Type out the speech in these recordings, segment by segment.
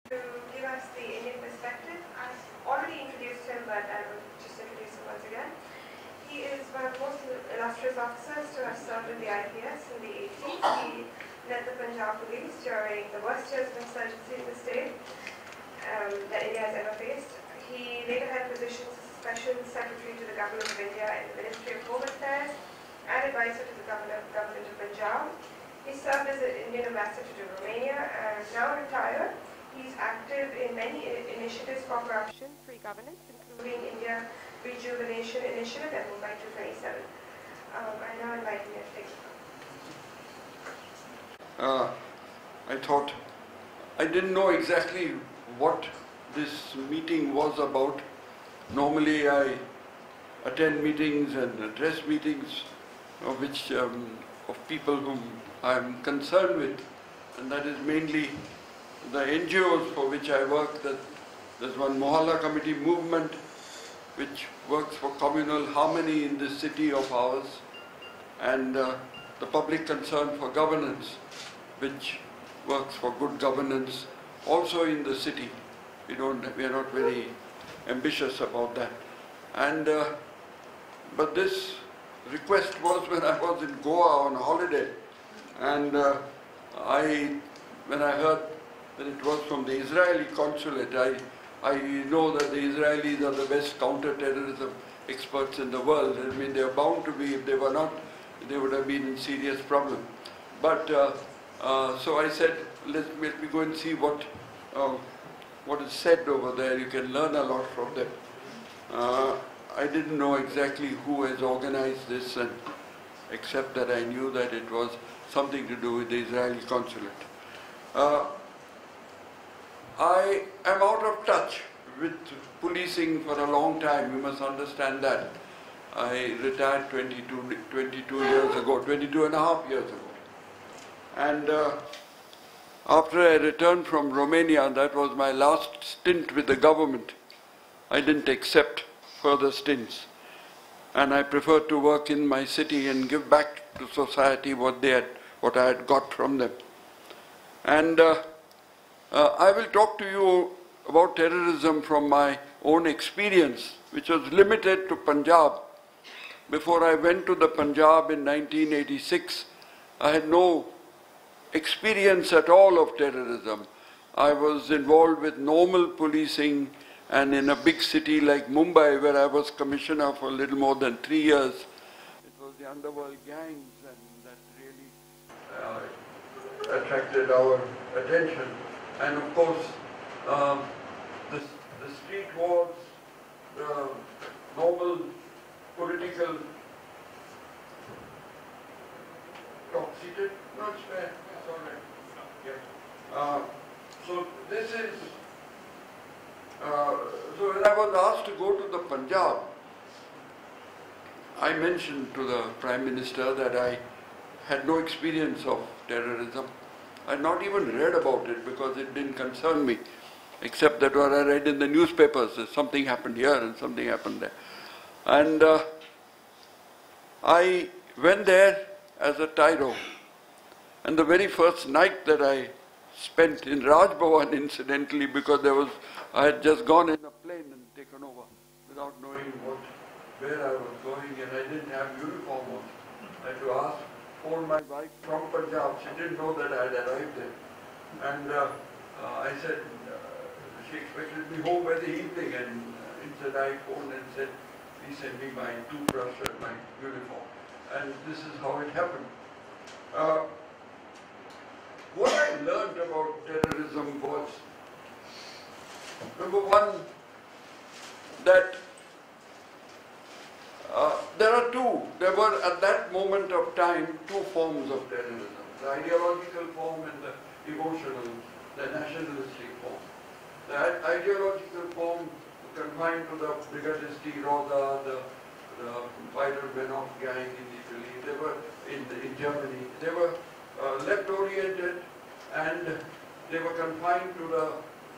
To give us the Indian perspective. I've already introduced him, but I will just introduce him once again. He is one of the most illustrious officers to have served in the IPS in the 80s. He led the Punjab police during the worst years of insurgency in the state that India has ever faced. He later held positions as Special Secretary to the Government of India in the Ministry of Home Affairs and advisor to the Government of Punjab. He served as an Indian ambassador to Romania and now retired. He's active in many initiatives for corruption-free governance, including India Rejuvenation Initiative and Mumbai 227. I now invite him to take the floor. I thought, I didn't know exactly what this meeting was about. Normally I attend meetings and address meetings of people whom I'm concerned with, and that is mainly the NGOs for which I work. There's one Mohalla Committee movement which works for communal harmony in this city of ours, and the Public Concern for Governance, which works for good governance also in the city. We are not very ambitious about that. And but this request was when I was in Goa on holiday, and when I heard that it was from the Israeli consulate, I know that the Israelis are the best counter-terrorism experts in the world. I mean, they are bound to be. If they were not, they would have been in serious problem. But so I said, let me go and see what is said over there. You can learn a lot from them. I didn't know exactly who has organized this, except that I knew that it was something to do with the Israeli consulate. I am out of touch with policing for a long time. You must understand that. I retired 22 years ago, 22 and a half years ago. And after I returned from Romania, that was my last stint with the government. I didn't accept further stints. And I preferred to work in my city and give back to society what I had got from them. And I will talk to you about terrorism from my own experience, which was limited to Punjab. Before I went to the Punjab in 1986, I had no experience at all of terrorism. I was involved with normal policing, and in a big city like Mumbai, where I was commissioner for a little more than 3 years, it was the underworld gangs, and that really attracted our attention. And of course, the street wars, the normal political talk seated? No, it's fair. It's all right. Yeah. So this is, so when I was asked to go to the Punjab, I mentioned to the Prime Minister that I had no experience of terrorism. I had not even read about it because it didn't concern me, except that what I read in the newspapers is something happened here and something happened there. And I went there as a tyro. And the very first night that I spent in Raj Bhavan, incidentally, because I had just gone in a plane and taken over without knowing where I was going, and I didn't have uniform on. I had to phone my wife from Punjab. She didn't know that I had arrived there. And I said, she expected me home by the evening, and instead I phoned and said, please send me my toothbrush and my uniform. And this is how it happened. What I learned about terrorism was, number one, that there were at that moment of time two forms of terrorism, the ideological form and the emotional, the nationalistic form. The ideological form confined to the brigadisti Rosa, the Beiderbenov gang in Italy, they were in Germany, they were left-oriented, and they were confined to the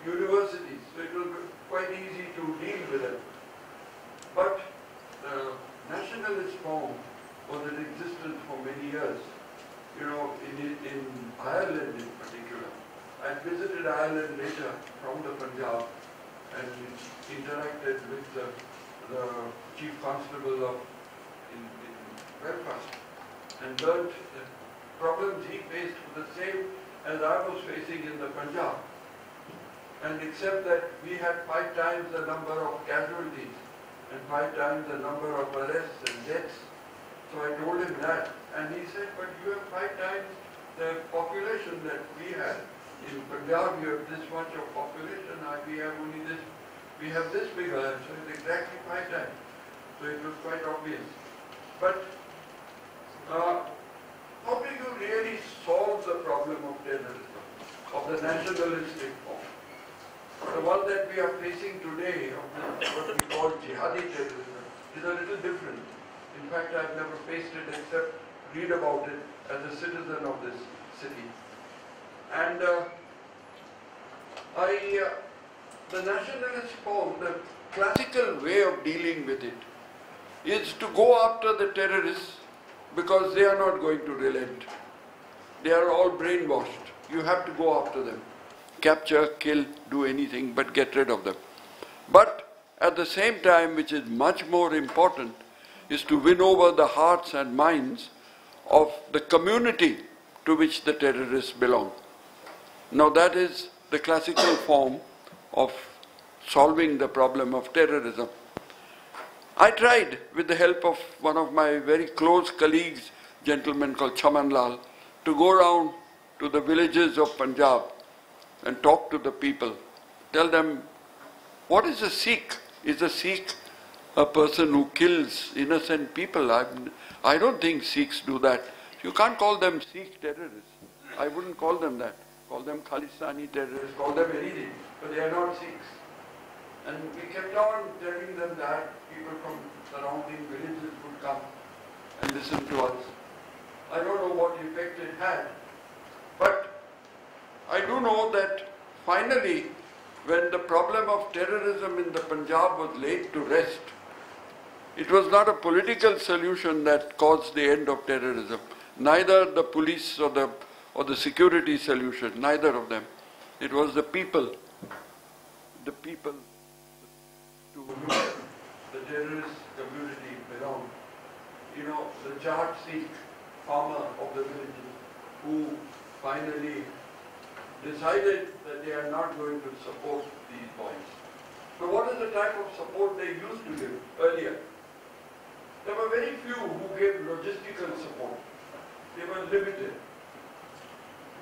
universities, so it was quite easy to deal with them. But the nationalist form was in existence for many years. You know, in Ireland in particular. I visited Ireland later from with the chief constable of in Belfast and learnt the problems he faced were the same as I was facing in the Punjab. And except that we had 5 times the number of casualties and 5 times the number of arrests and deaths. So I told him that, and he said, but you have 5 times the population that we had. In Punjab, you have this much of population, we have only this, we have this figure, so it's exactly 5 times. So it was quite obvious. But how do you really solve the problem of terrorism, of the nationalistic form? The one that we are facing today, of what we call jihadi terrorism, is a little different. In fact, I've never faced it except read about it as a citizen of this city. And the nationalist form, the classical way of dealing with it, is to go after the terrorists because they are not going to relent. They are all brainwashed. You have to go after them. Capture, kill, do anything but get rid of them. But at the same time, which is much more important, is to win over the hearts and minds of the community to which the terrorists belong. Now that is the classical form of solving the problem of terrorism. I tried, with the help of one of my very close colleagues, a gentleman called Chaman Lal, to go around to the villages of Punjab and talk to the people. Tell them, what is a Sikh? Is a Sikh a person who kills innocent people? I don't think Sikhs do that. You can't call them Sikh terrorists. I wouldn't call them that. Call them Khalistani terrorists, call them anything, but they are not Sikhs. And we kept on telling them that. People from surrounding villages would come and listen to us. I don't know what effect it had, but I do know that finally, when the problem of terrorism in the Punjab was laid to rest, it was not a political solution that caused the end of terrorism. Neither the police or the security solution, neither of them. It was the people to whom the terrorist community belonged. You know, the Jat Sikh farmer of the villages who finally decided that they are not going to support these boys. So what is the type of support they used to give earlier? There were very few who gave logistical support. They were limited.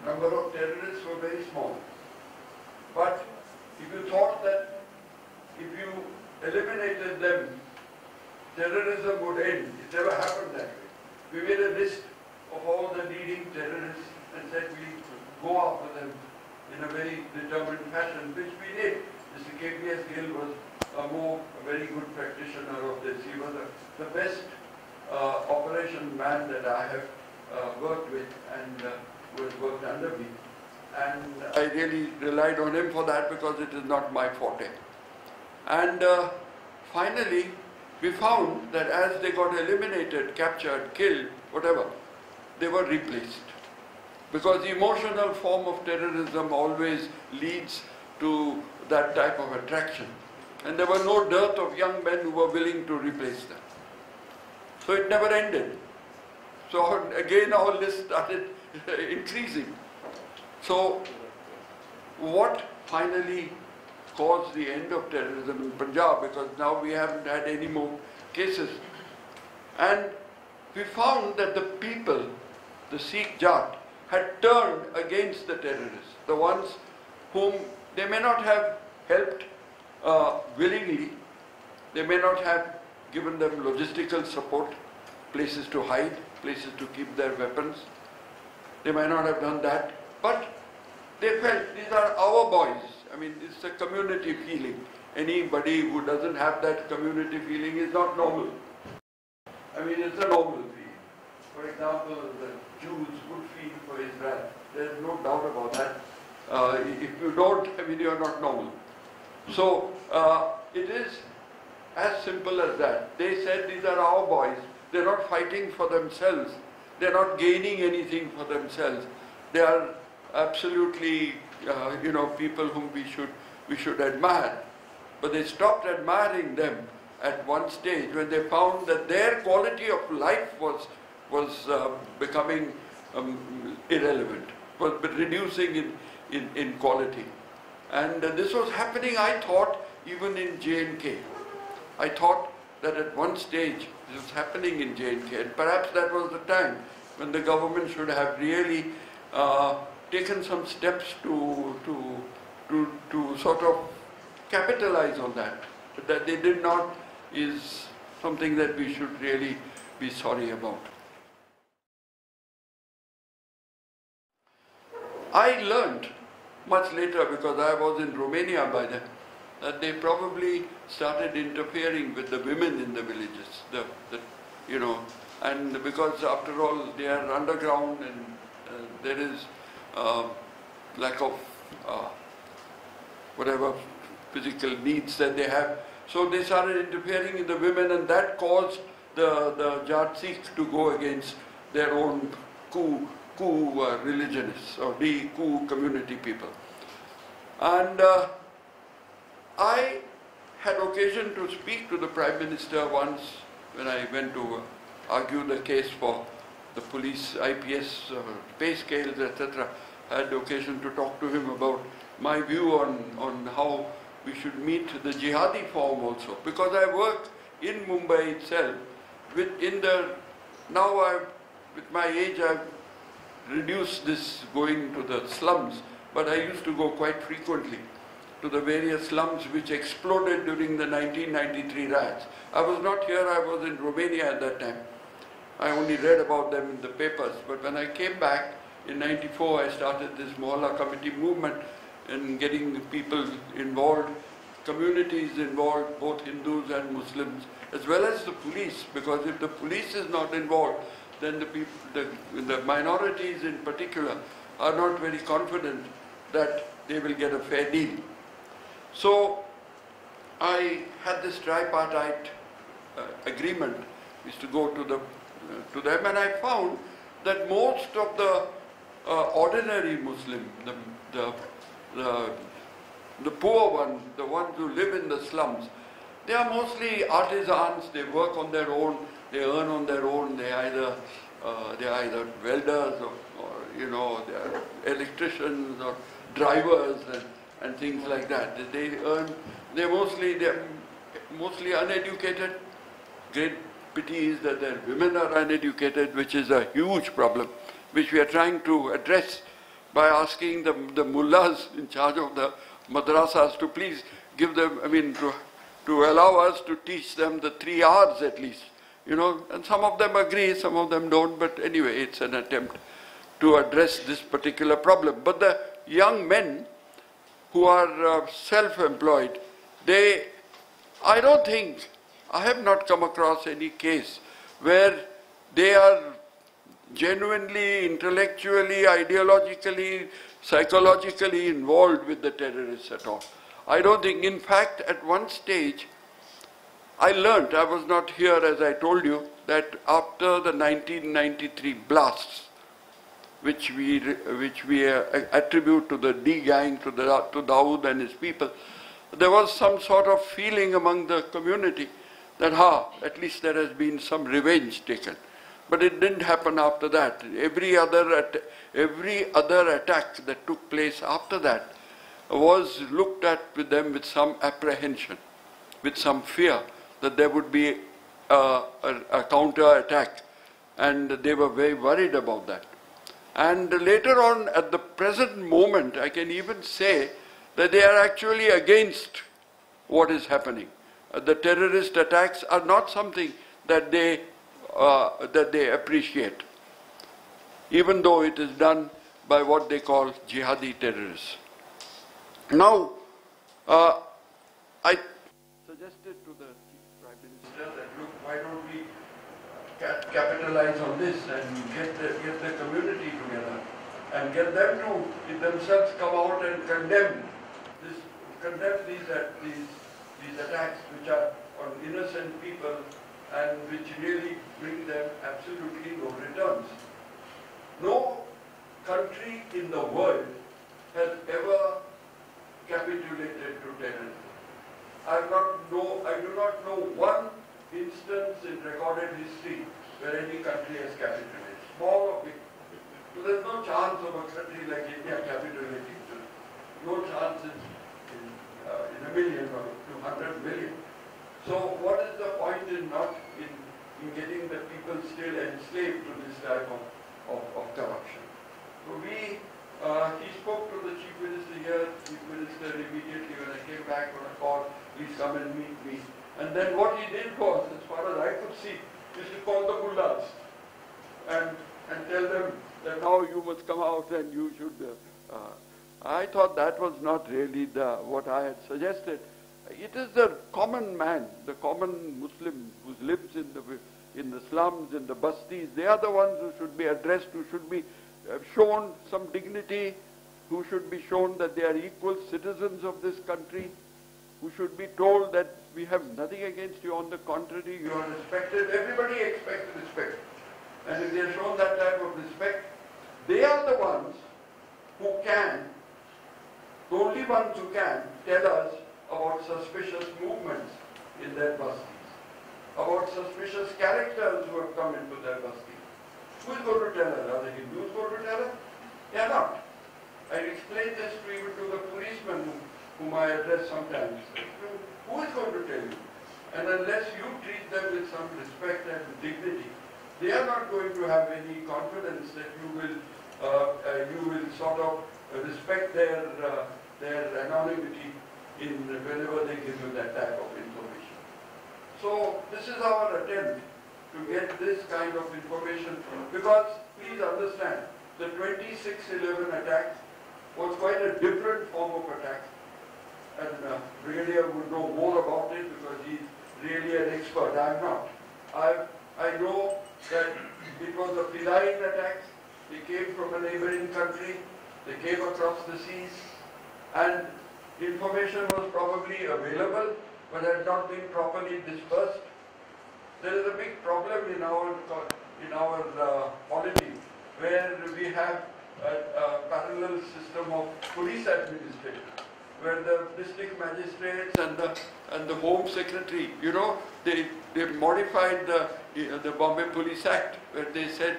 Number of terrorists were very small. But if you thought that if you eliminated them, terrorism would end, it never happened that way. We made a list of all the leading terrorists and said we go after them in a very determined fashion, which we did. Mr. K.P.S. Gill was a very good practitioner of this. He was the best operation man that I have worked with and who has worked under me. And I really relied on him for that because it is not my forte. And finally, we found that as they got eliminated, captured, killed, whatever, they were replaced. Because the emotional form of terrorism always leads to that type of attraction. And there were no dearth of young men who were willing to replace them. So it never ended. So again our list started increasing. So what finally caused the end of terrorism in Punjab? Because now we haven't had any more cases. And we found that the people, the Sikh Jat, had turned against the terrorists, the ones whom they may not have helped willingly, they may not have given them logistical support, places to hide, places to keep their weapons. They might not have done that, but they felt these are our boys. I mean, it's a community feeling. Anybody who doesn't have that community feeling is not normal. I mean, it's a normal feeling. For example, the Jews would feel for Israel. There's no doubt about that. If you don't, I mean, you're not normal. So, it is as simple as that. They said these are our boys. They're not fighting for themselves. They're not gaining anything for themselves. They are absolutely, people whom we should admire. but they stopped admiring them at one stage when they found that their quality of life was becoming irrelevant, was reducing in quality. And this was happening, I thought, even in J&K. I thought that at one stage this was happening in J&K, and perhaps that was the time when the government should have really taken some steps to sort of capitalize on that. But that they did not is something that we should really be sorry about. I learned much later, because I was in Romania by then, that they probably started interfering with the women in the villages, and because after all they are underground and there is lack of whatever physical needs that they have. So they started interfering in the women, and that caused the Jat-Sikhs to go against their own coup religionists or the coup community people. And I had occasion to speak to the Prime Minister once when I went to argue the case for the police IPS pay scales, etc. I had occasion to talk to him about my view on how we should meet the jihadi form also. Because I work in Mumbai itself, with my age I've reduced this going to the slums, but I used to go quite frequently to the various slums which exploded during the 1993 riots. I was not here, I was in Romania at that time. I only read about them in the papers, but when I came back in 94, I started this Mohalla committee movement and getting people involved, communities involved, both Hindus and Muslims, as well as the police, because if the police is not involved, then the minorities in particular are not very confident that they will get a fair deal. So I had this tripartite agreement, is to go to them, and I found that most of the ordinary Muslim, the poor ones, the ones who live in the slums, they are mostly artisans. They work on their own, they earn on their own. They are either welders or they are electricians or drivers and things like that. They're mostly uneducated. Great pity is that their women are uneducated, which is a huge problem, which we are trying to address by asking the mullahs in charge of the madrasas to please give them, to allow us to teach them the 3 hours at least. And some of them agree, some of them don't, but anyway, it's an attempt to address this particular problem. But the young men who are self-employed, I have not come across any case where they are genuinely, intellectually, ideologically, psychologically involved with the terrorists at all. I don't think, in fact, at one stage, I learnt, I was not here as I told you, that after the 1993 blasts, which we attribute to the D gang, to Dawood and his people, there was some sort of feeling among the community that, at least there has been some revenge taken. But it didn't happen after that. Every other attack that took place after that was looked at with them with some apprehension, with some fear that there would be a counter-attack, and they were very worried about that. And later on, at the present moment, I can even say that they are actually against what is happening. The terrorist attacks are not something that they appreciate, even though it is done by what they call jihadi terrorists. Now, I suggested to the Prime Minister that, look, why don't we capitalize on this and get the community together and get them to themselves come out and condemn these attacks which are on innocent people and which really bring them absolutely no returns. No country in the world has ever capitulated to terrorism. I do not know one instance in recorded history where any country has capitulated, small or big. So there's no chance of a country like India capitulating. No chance in a million or 200 million. So what is the point in getting the people still enslaved to this type of corruption? So he spoke to the Chief Minister here. Chief Minister immediately, when I came back on a call, please come and meet me. And then what he did was, as far as I could see, is to call the mullahs and tell them that now you must come out and you should. I thought that was not really what I had suggested. It is the common man, the common Muslim who lives in the slums, in the bastis. They are the ones who should be addressed, who should be shown some dignity, who should be shown that they are equal citizens of this country, who should be told that we have nothing against you. On the contrary, you are respected. Everybody expects respect. And if they are shown that type of respect, they are the ones who can, the only ones who can tell us about suspicious movements in their bastis, about suspicious characters who have come into their bastis. Who is going to tell us? Are the Hindus going to tell us? They are not. I explained this even to the policemen whom I address sometimes. Who is going to tell you? And unless you treat them with some respect and dignity, they are not going to have any confidence that you will sort of respect their anonymity whenever they give you that type of information. So this is our attempt to get this kind of information, because please understand, the 26/11 attack was quite a different form of attack, and Brigadier would know more about it because he's really an expert. I'm not. I know that it was a feline attack. They came from a neighboring country. They came across the seas, and information was probably available but had not been properly dispersed. There is a big problem in our polity where we have a parallel system of police administration, where the district magistrates and the Home Secretary, they modified the Bombay Police Act, where they said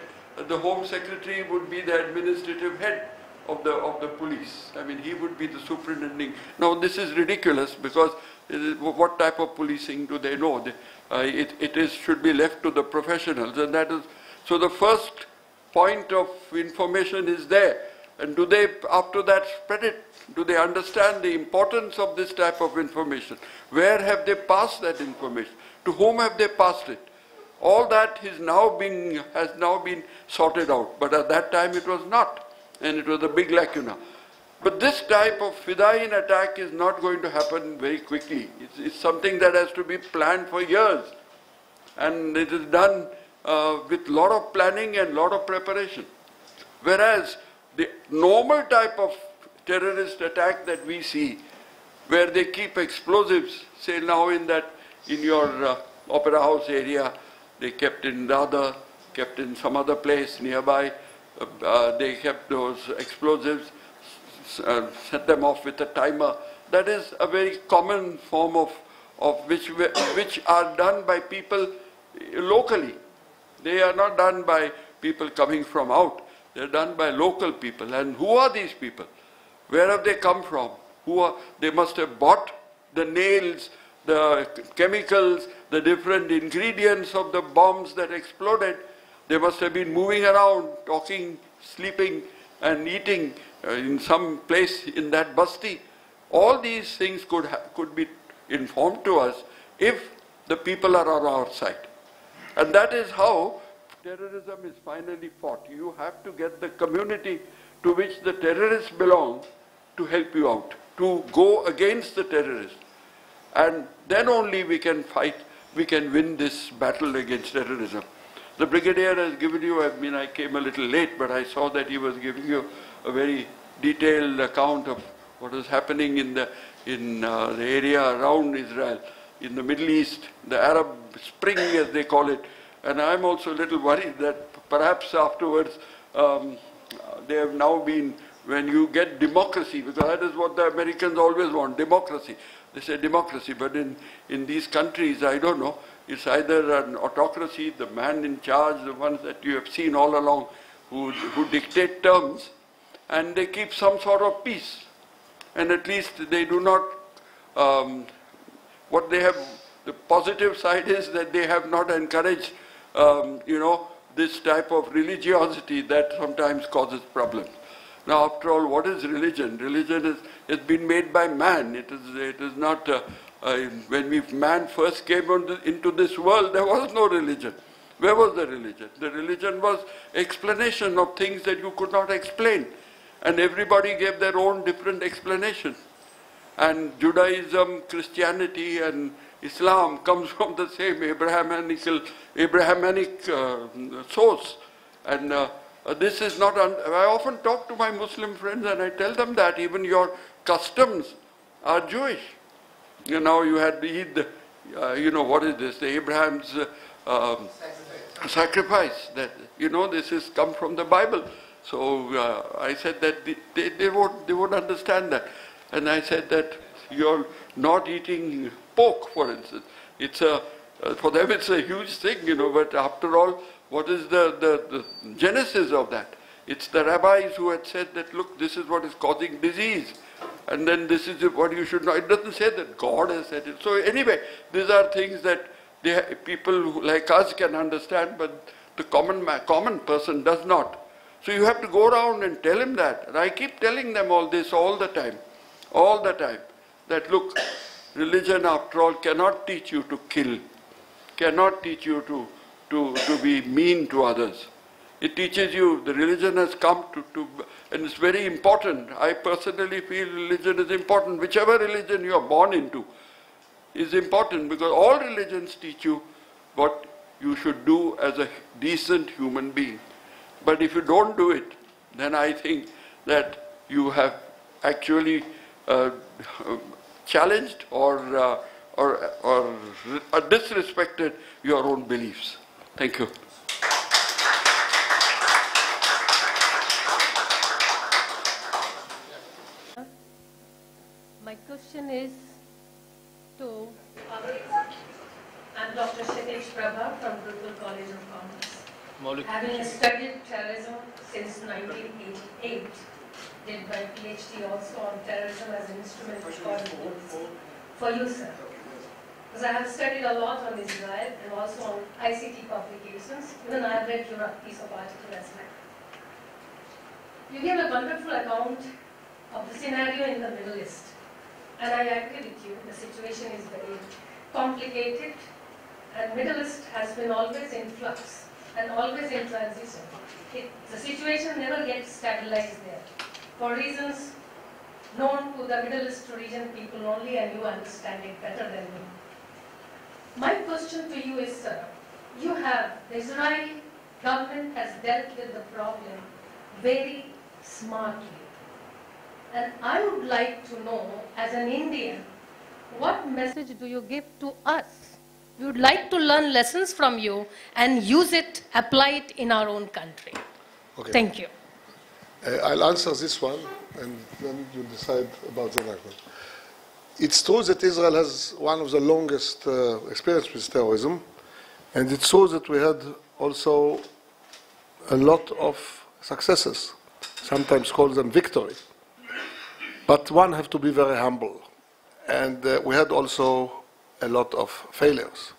the Home Secretary would be the administrative head of the police. I mean, he would be the superintending. Now, this is ridiculous, because what type of policing do they know? It should be left to the professionals, and that is so. The first point of information is there, and do they after that spread it? Do they understand the importance of this type of information? Where have they passed that information? To whom have they passed it? All that has now been sorted out, but at that time it was not, and it was a big lacuna. But this type of Fidayeen attack is not going to happen very quickly. It's something that has to be planned for years, and it is done with a lot of planning and a lot of preparation. Whereas the normal type of terrorist attack that we see, where they keep explosives, say now in your Opera House area, they kept in Dada, kept in some other place nearby, they kept those explosives, set them off with a timer. That is a very common form of which are done by people locally. They are not done by people coming from out. They are done by local people. And who are these people? Where have they come from? They must have bought the nails, the chemicals, the different ingredients of the bombs that exploded. They must have been moving around, talking, sleeping, and eating in some place in that basti. All these things could be informed to us if the people are on our side. And that is how terrorism is finally fought. You have to get the community to which the terrorists belong to help you out, to go against the terrorists. And then only we can fight, we can win this battle against terrorism. The Brigadier has given you, I came a little late, but I saw that he was giving you a very detailed account of what is happening in the area around Israel, in the Middle East, the Arab Spring as they call it. And I'm also a little worried that perhaps afterwards they have now been, when you get democracy, because that is what the Americans always want, democracy. they say democracy, but in these countries, I don't know, it's either an autocracy, the man in charge, the ones that you have seen all along, who dictate terms, and they keep some sort of peace. And at least they do not, what they have, the positive side is that they have not encouraged, this type of religiosity that sometimes causes problems. Now, after all, what is religion? Religion has been made by man. It is not, when man first came into this world, there was no religion. Where was the religion? The religion was explanation of things that you could not explain. And everybody gave their own different explanations. And Judaism, Christianity, and Islam comes from the same Abrahamic source. And this is not, I often talk to my Muslim friends and I tell them that even your customs are Jewish. You know, you had Eid, what is this? The Abraham's sacrifice. That, this is come from the Bible. So I said that they would understand that. And I said that you're not eating pork, for instance. It's for them it's a huge thing, but after all, what is the genesis of that? It's the rabbis who had said that, look, this is what is causing disease. And then this is what you should know. It doesn't say that God has said it. So anyway, these are things that people like us can understand, but the common person does not. So you have to go around and tell him that. And I keep telling them all this all the time, that look, religion after all cannot teach you to kill, cannot teach you to be mean to others. It teaches you, the religion has come to and it's very important. I personally feel religion is important. Whichever religion you are born into is important, because all religions teach you what you should do as a decent human being. But if you don't do it, then I think that you have actually challenged or disrespected your own beliefs. Thank you. My question is to I'm Dr. Shitesh Prabha from Brooklyn College of Commerce. Having studied terrorism since 1988, did my PhD also on terrorism as an instrument of foreign policy. For you, sir. Because I have studied a lot on Israel and also on ICT publications. Even I have read your piece of article as well. You gave a wonderful account of the scenario in the Middle East. And I agree with you, the situation is very complicated, and Middle East has been always in flux and always in transition. The situation never gets stabilized there, for reasons known to the Middle East region people only, and you understand it better than me. My question to you is, sir, the Israeli government has dealt with the problem very smartly. And I would like to know, as an Indian, what message do you give to us? We would like to learn lessons from you and use it, apply it in our own country. Okay. Thank you. I'll answer this one, and then you decide about the next one. It's true that Israel has one of the longest experience with terrorism, and it's true that we had also a lot of successes, sometimes call them victory. But one has to be very humble. And we had also a lot of failures.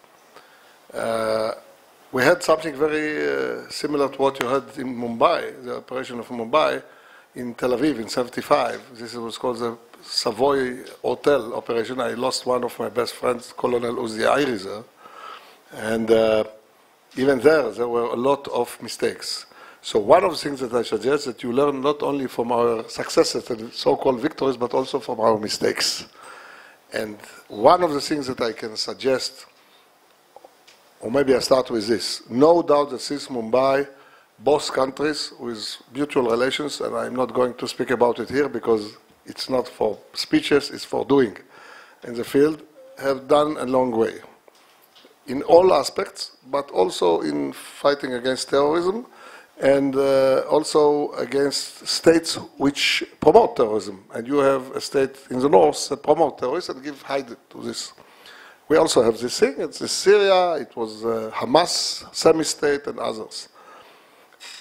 We had something very similar to what you had in Mumbai, the operation of Mumbai in Tel Aviv in '75. This was called the Savoy Hotel operation. I lost one of my best friends, Colonel Uzi Ayrizer. And even there were a lot of mistakes. So one of the things that I suggest that you learn not only from our successes and so-called victories, but also from our mistakes. And one of the things that I can suggest, or maybe I start with this, no doubt that since Mumbai, both countries with mutual relations, and I'm not going to speak about it here because it's not for speeches, it's for doing in the field, have done a long way in all aspects, but also in fighting against terrorism. and also against states which promote terrorism. And you have a state in the north that promote terrorism and give hide to this. We also have this thing. It's Syria. It was Hamas, semi-state, and others.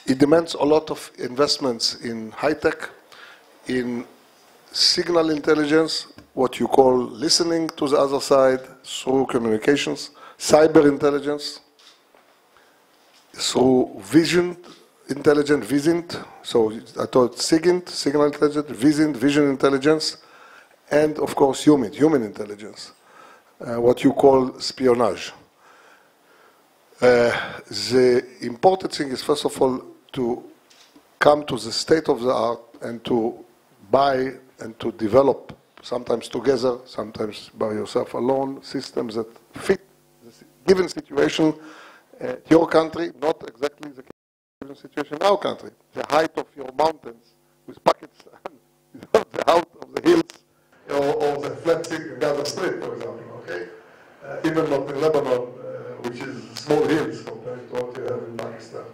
It demands a lot of investments in high tech, in signal intelligence, what you call listening to the other side through communications, cyber intelligence, through vision intelligence, VISINT, so I thought SIGINT, signal intelligence, VISINT, vision intelligence, and of course human intelligence, what you call espionage. The important thing is, first of all, to come to the state of the art and to buy and to develop, sometimes together, sometimes by yourself alone, systems that fit the given situation, your country, not exactly the given situation in our country. The height of your mountains with pockets, the height of the hills, or the flat thing in Gaza Strip, for example, okay? Even not in Lebanon, which is small hills compared to what you have in Pakistan.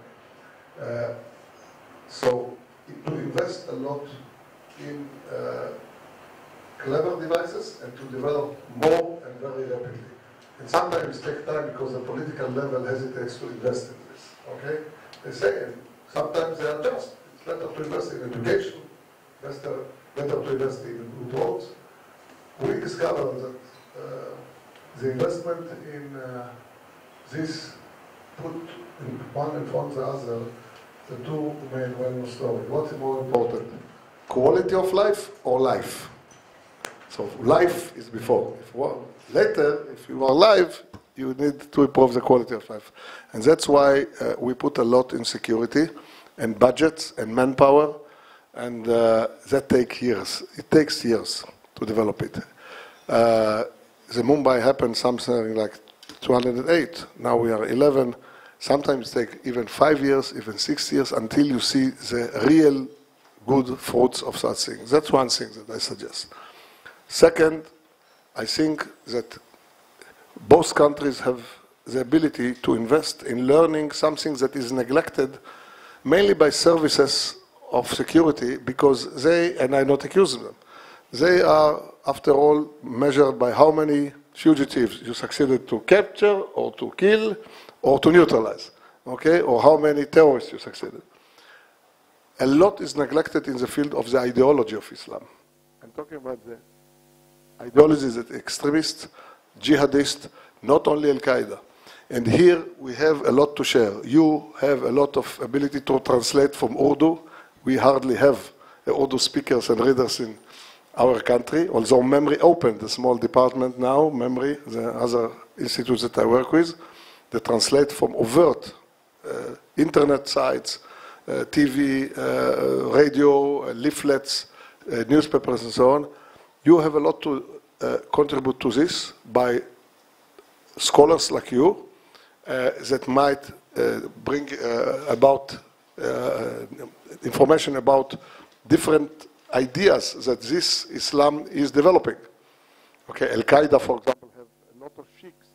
So to invest a lot in clever devices and to develop more and very rapidly. And sometimes it takes time because the political level hesitates to invest in this, okay? They say, and sometimes they are just. It's better to invest in education, better to invest in good roads. We discovered that the investment in this put one in front of the other the two main well-known stories. What's more important? Quality of life or life? So life is before. Later, if you are alive, you need to improve the quality of life. And that's why we put a lot in security and budgets and manpower, and that takes years. It takes years to develop it. The Mumbai happened something like 208. Now we are 11. Sometimes it takes even 5 years, even 6 years, until you see the real good fruits of such things. That's one thing that I suggest. Second, I think that both countries have the ability to invest in learning something that is neglected mainly by services of security, because they, and I'm not accusing them, they are, after all, measured by how many fugitives you succeeded to capture or to kill or to neutralize, okay, or how many terrorists you succeeded. A lot is neglected in the field of the ideology of Islam. I'm talking about the ideologies that extremists, jihadists, not only Al-Qaeda. And here we have a lot to share. You have a lot of ability to translate from Urdu. We hardly have Urdu speakers and readers in our country, although Memory opened a small department now, Memory, the other institutes that I work with, they translate from overt internet sites, TV, radio, leaflets, newspapers and so on. You have a lot to contribute to this by scholars like you that might bring about information about different ideas that this Islam is developing. Okay, Al-Qaeda, for example, have a lot of sheikhs.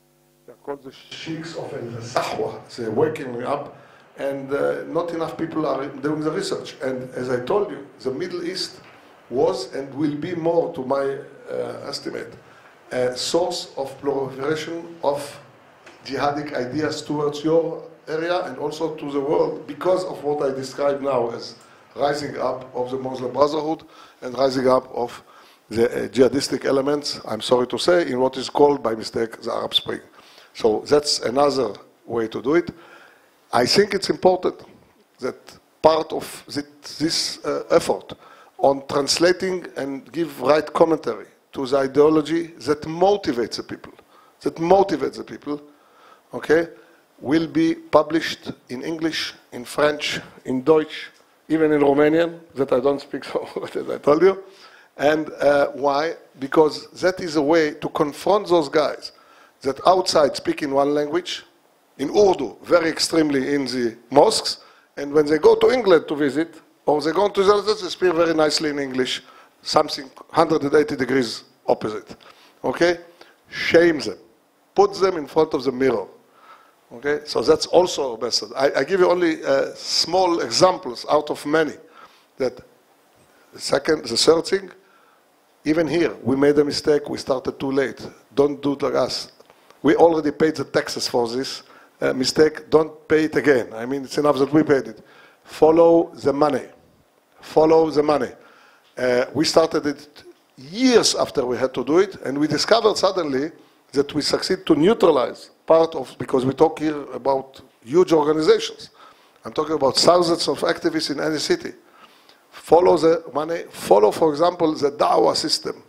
They're called the sheikhs of al-Sahwa. They're waking up, and not enough people are doing the research. And as I told you, the Middle East was and will be more, to my estimate, a source of proliferation of jihadic ideas towards your area and also to the world, because of what I describe now as rising up of the Muslim Brotherhood and rising up of the jihadistic elements, I'm sorry to say, in what is called by mistake the Arab Spring. So that's another way to do it. I think it's important that part of this effort on translating and give right commentary to the ideology that motivates the people, okay, will be published in English, in French, in Deutsch, even in Romanian, that I don't speak so much, as I told you. And why? Because that is a way to confront those guys that outside speak in one language, in Urdu, very extremely in the mosques, and when they go to England to visit, or they go to the others, they speak very nicely in English, something 180 degrees opposite. Okay? Shame them. Put them in front of the mirror. Okay, so that's also a method. I give you only small examples out of many. That the third thing, even here, we made a mistake, we started too late. Don't do it like us. We already paid the taxes for this mistake, don't pay it again. I mean, it's enough that we paid it. Follow the money. Follow the money. We started it years after we had to do it, and we discovered suddenly that we succeed to neutralize part of, because we talk here about huge organizations. I'm talking about thousands of activists in any city. Follow the money. Follow, for example, the da'wah system,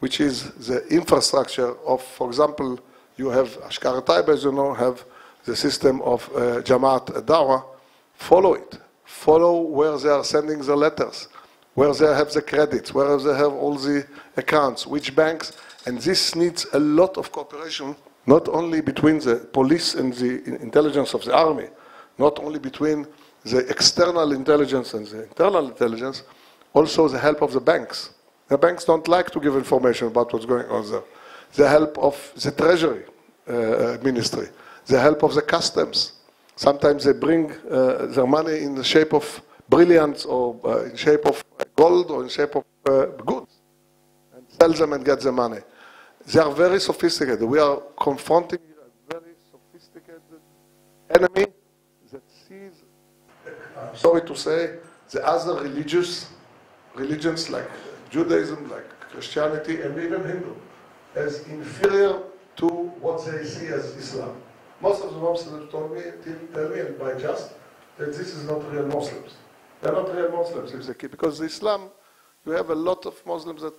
which is the infrastructure of, for example, you have Ashkar Taiba, as you know, have the system of Jamaat Da'wah. Follow it. Follow where they are sending the letters, where they have the credits, where they have all the accounts, which banks. And this needs a lot of cooperation, not only between the police and the intelligence of the army, not only between the external intelligence and the internal intelligence, also the help of the banks. The banks don't like to give information about what's going on there. The help of the treasury ministry, the help of the customs. Sometimes they bring their money in the shape of brilliants or in shape of gold or in shape of goods and sell them and get the money. They are very sophisticated. We are confronting a very sophisticated enemy that sees, I'm sorry to say, the other religions like Judaism, like Christianity, and even Hindu, as inferior to what they see as Islam. Most of the Muslims tell me, and by just, that this is not real Muslims. They're not real Muslims if they keep, because Islam, you have a lot of Muslims that,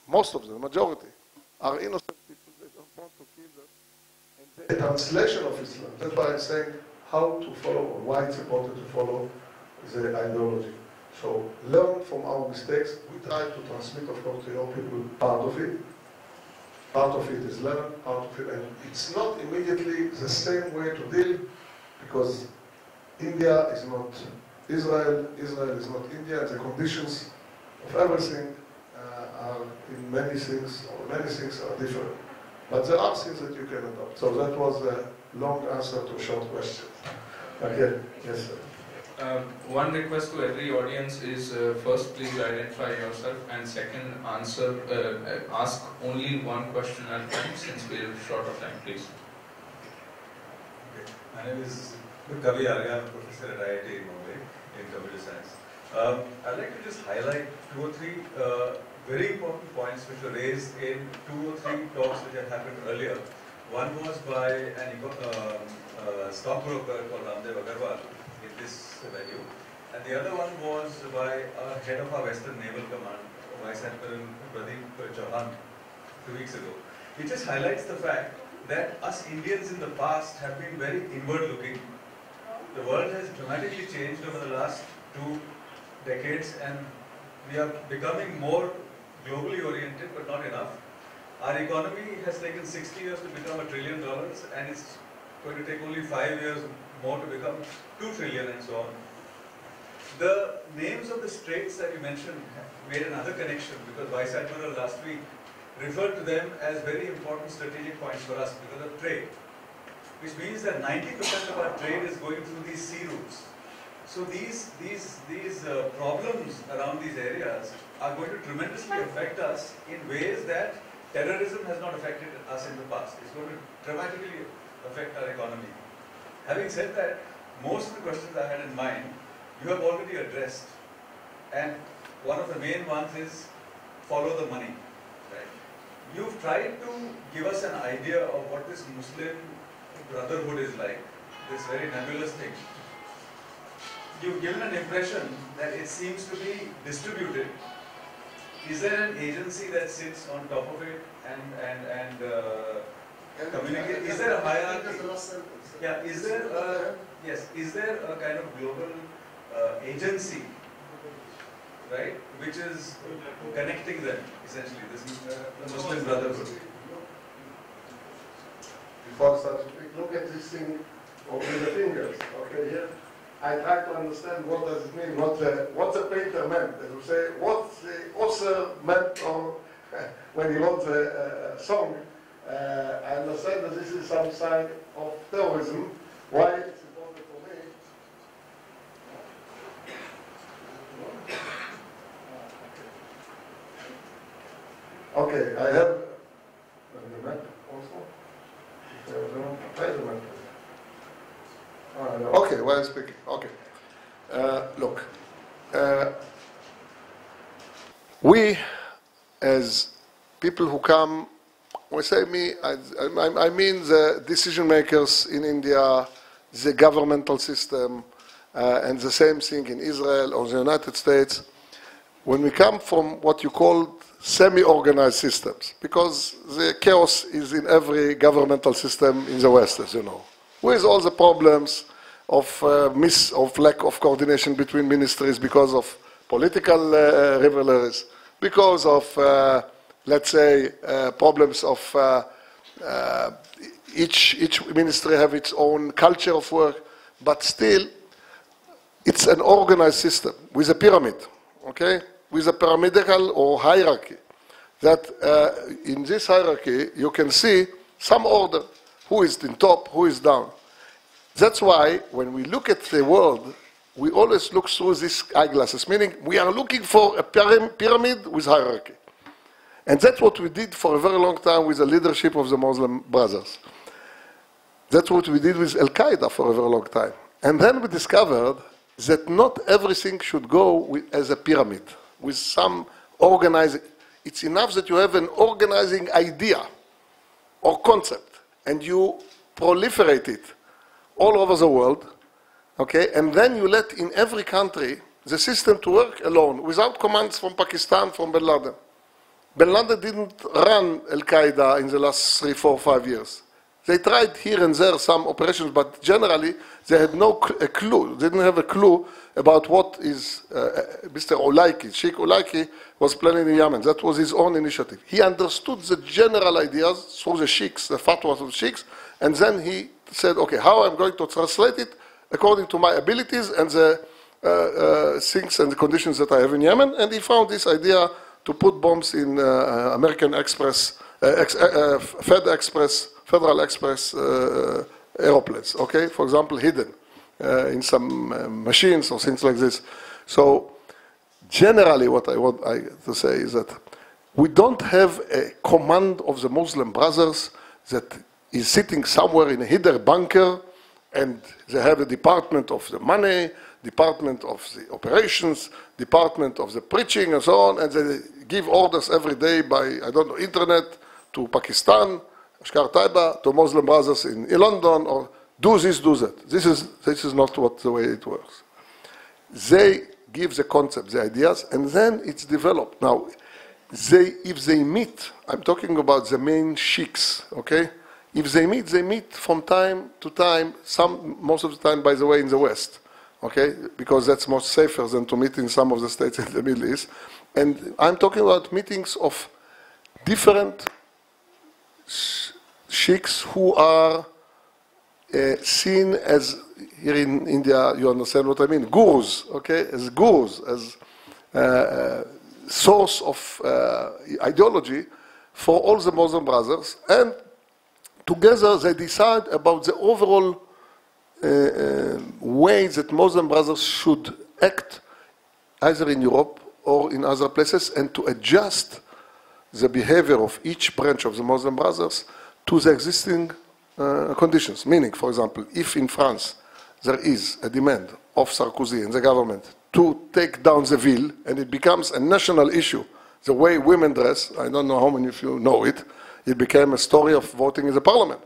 most of them, majority, are innocent people. They don't want to kill them. And the translation of Islam, that's why I'm saying how to follow, or why it's important to follow the ideology. So learn from our mistakes. We try to transmit, of course, to young people part of it. Part of it is learn, part of it, and it's not immediately the same way to deal, because India is not Israel, Israel is not India, and the conditions of everything are in many things are different. But there are things that you can adopt. So that was a long answer to a short question. Okay, yes, sir. One request to every audience is first, please identify yourself, and second, ask only one question at a time since we are short of time, please. Okay. My name is Kavi Arya. I'm a professor at IIT in Mumbai in computer science. I'd like to just highlight 2 or 3 very important points which were raised in 2 or 3 talks which had happened earlier. One was by a stockbroker called Ramdev Agarwal in this venue, and the other one was by a head of our Western Naval Command, Vice Admiral Pradeep Chauhan, 2 weeks ago. It just highlights the fact that us Indians in the past have been very inward-looking. The world has dramatically changed over the last 2 decades, and we are becoming more globally oriented, but not enough. Our economy has taken 60 years to become $1 trillion, and it's going to take only 5 years more to become 2 trillion and so on. The names of the straits that you mentioned made another connection, because Vice Admiral last week referred to them as very important strategic points for us because of trade, which means that 90% of our trade is going through these sea routes. So these problems around these areas are going to tremendously affect us in ways that terrorism has not affected us in the past. It's going to dramatically affect our economy. Having said that, most of the questions I had in mind, you have already addressed. And one of the main ones is follow the money. Right? You've tried to give us an idea of what this Muslim brotherhood is like, this very nebulous thing. You've given an impression that it seems to be distributed. Is there an agency that sits on top of it and communicate? Is there a hierarchy? Yeah. Is there a kind of global agency, right, which is connecting them essentially? This is the Muslim Brotherhood. Before such, look at this thing with the fingers. Okay, here. I try to understand what does it mean, what the painter meant. As we say, what the author meant, or when he wrote the song, I understand that this is some sign of terrorism. Why it's important for me? Okay, I have the map also. Okay, while speaking. Okay. Look, we as people who come, when I say me, I mean the decision makers in India, the governmental system, and the same thing in Israel or the United States. When we come from what you call semi-organized systems, because the chaos is in every governmental system in the West, as you know, with all the problems of lack of coordination between ministries because of political rivalries, because of let's say problems of each ministry have its own culture of work, but still it's an organized system with a pyramid, okay, with a pyramidal or hierarchy. That in this hierarchy you can see some order, who is in top, who is down. That's why when we look at the world, we always look through these eyeglasses, meaning we are looking for a pyramid with hierarchy. And that's what we did for a very long time with the leadership of the Muslim Brothers. That's what we did with Al-Qaeda for a very long time. And then we discovered that not everything should go as a pyramid, with some organizing. It's enough that you have an organizing idea or concept, and you proliferate it all over the world, okay? And then you let in every country the system to work alone, without commands from Pakistan, from Bin Laden. Bin Laden didn't run Al-Qaeda in the last 3, 4, 5 years. They tried here and there some operations, but generally they had no clue, didn't have a clue about what is Mr. Ulaiki, Sheikh Ulaiki was planning in Yemen. That was his own initiative. He understood the general ideas through the sheikhs, the fatwas of the sheikhs, and then he said, okay, how I'm going to translate it according to my abilities and the things and the conditions that I have in Yemen. And he found this idea to put bombs in American Express, Federal Express aeroplanes, okay? For example, hidden in some machines or things like this. So generally what I want to say is that we don't have a command of the Muslim Brothers that is sitting somewhere in a hidden bunker, and they have a department of the money, department of the operations, department of the preaching and so on, and they give orders every day by, I don't know, internet to Pakistan, Ashkar Taiba, to Muslim Brothers in London, or do this, do that. This is not the way it works. They give the concept, the ideas, and then it's developed. Now, if they meet, I'm talking about the main sheikhs, okay? If they meet from time to time, most of the time, by the way, in the West, okay? Because that's more safer than to meet in some of the states in the Middle East. And I'm talking about meetings of different sheikhs who are seen as, here in India, you understand what I mean, gurus, okay? As gurus, as source of ideology for all the Muslim Brothers. And together they decide about the overall way that Muslim Brothers should act, either in Europe or in other places, and to adjust the behavior of each branch of the Muslim Brothers to the existing conditions. Meaning, for example, if in France there is a demand of Sarkozy and the government to take down the veil, and it becomes a national issue, the way women dress, I don't know how many of you know it, it became a story of voting in the parliament.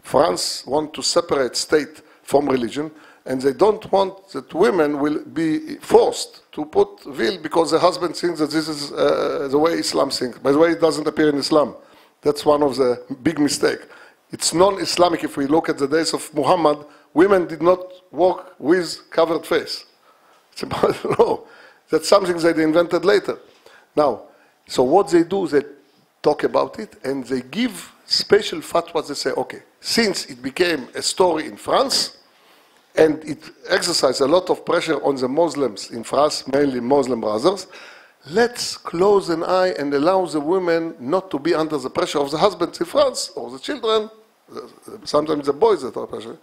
France wants to separate state from religion, and they don't want that women will be forced to put veil because the husband thinks that this is the way Islam thinks. By the way, it doesn't appear in Islam. That's one of the big mistakes. It's non-Islamic. If we look at the days of Muhammad, women did not walk with covered face. It's about law. That's something that they invented later. Now, so what they do, they talk about it, and they give special fatwas. They say, okay, since it became a story in France, and it exercised a lot of pressure on the Muslims in France, mainly Muslim Brothers, let's close an eye and allow the women not to be under the pressure of the husbands in France, or the children, sometimes the boys that are pressure,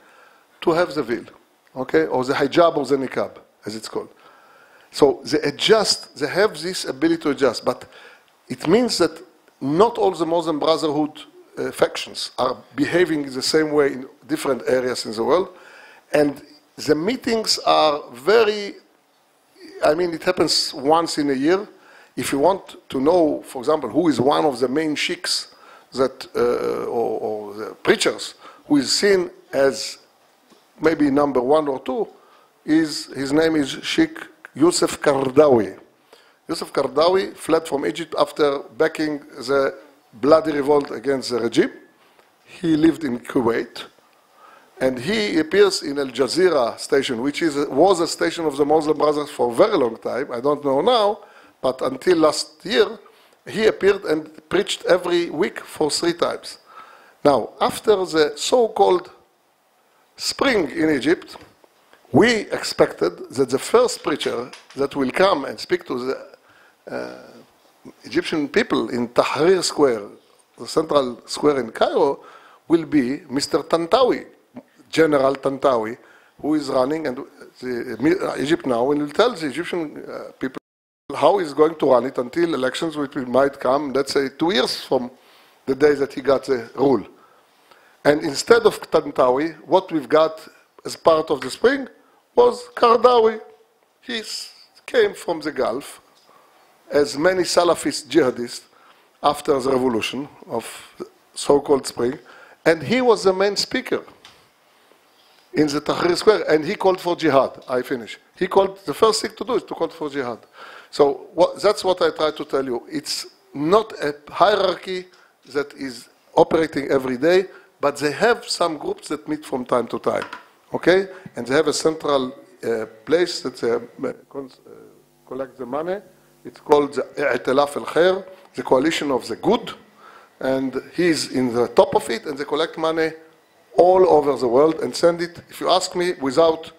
to have the veil, okay, or the hijab or the niqab, as it's called. So they adjust, they have this ability to adjust, but it means that not all the Muslim Brotherhood factions are behaving the same way in different areas in the world, and the meetings are very, I mean, it happens once in a year. If you want to know, for example, who is one of the main sheikhs that, or the preachers, who is seen as maybe number 1 or 2, his name is Sheikh Yusuf Qaradawi. Yusuf Qaradawi fled from Egypt after backing the bloody revolt against the regime. He lived in Kuwait, and he appears in Al Jazeera station, which was a station of the Muslim Brothers for a very long time. I don't know now, but until last year, he appeared and preached every week for 3 times. Now, after the so-called spring in Egypt, we expected that the first preacher that will come and speak to the Egyptian people in Tahrir Square, the central square in Cairo, will be Mr. Tantawi, General Tantawi, who is running Egypt now, and will tell the Egyptian people how he's going to run it until elections, which might come, let's say, 2 years from the day that he got the rule. And instead of Tantawi, what we've got as part of the spring was Qaradawi. He came from the Gulf, as many Salafist jihadists after the revolution of so-called spring, and he was the main speaker in the Tahrir Square, and he called for jihad. I finish. He called, the first thing to do is to call for jihad. So that's what I try to tell you. It's not a hierarchy that is operating every day, but they have some groups that meet from time to time, okay? And they have a central place that they collect the money. It's called the I'tilaf al-Khair, the coalition of the good, and he's in the top of it, and they collect money all over the world and send it, if you ask me, without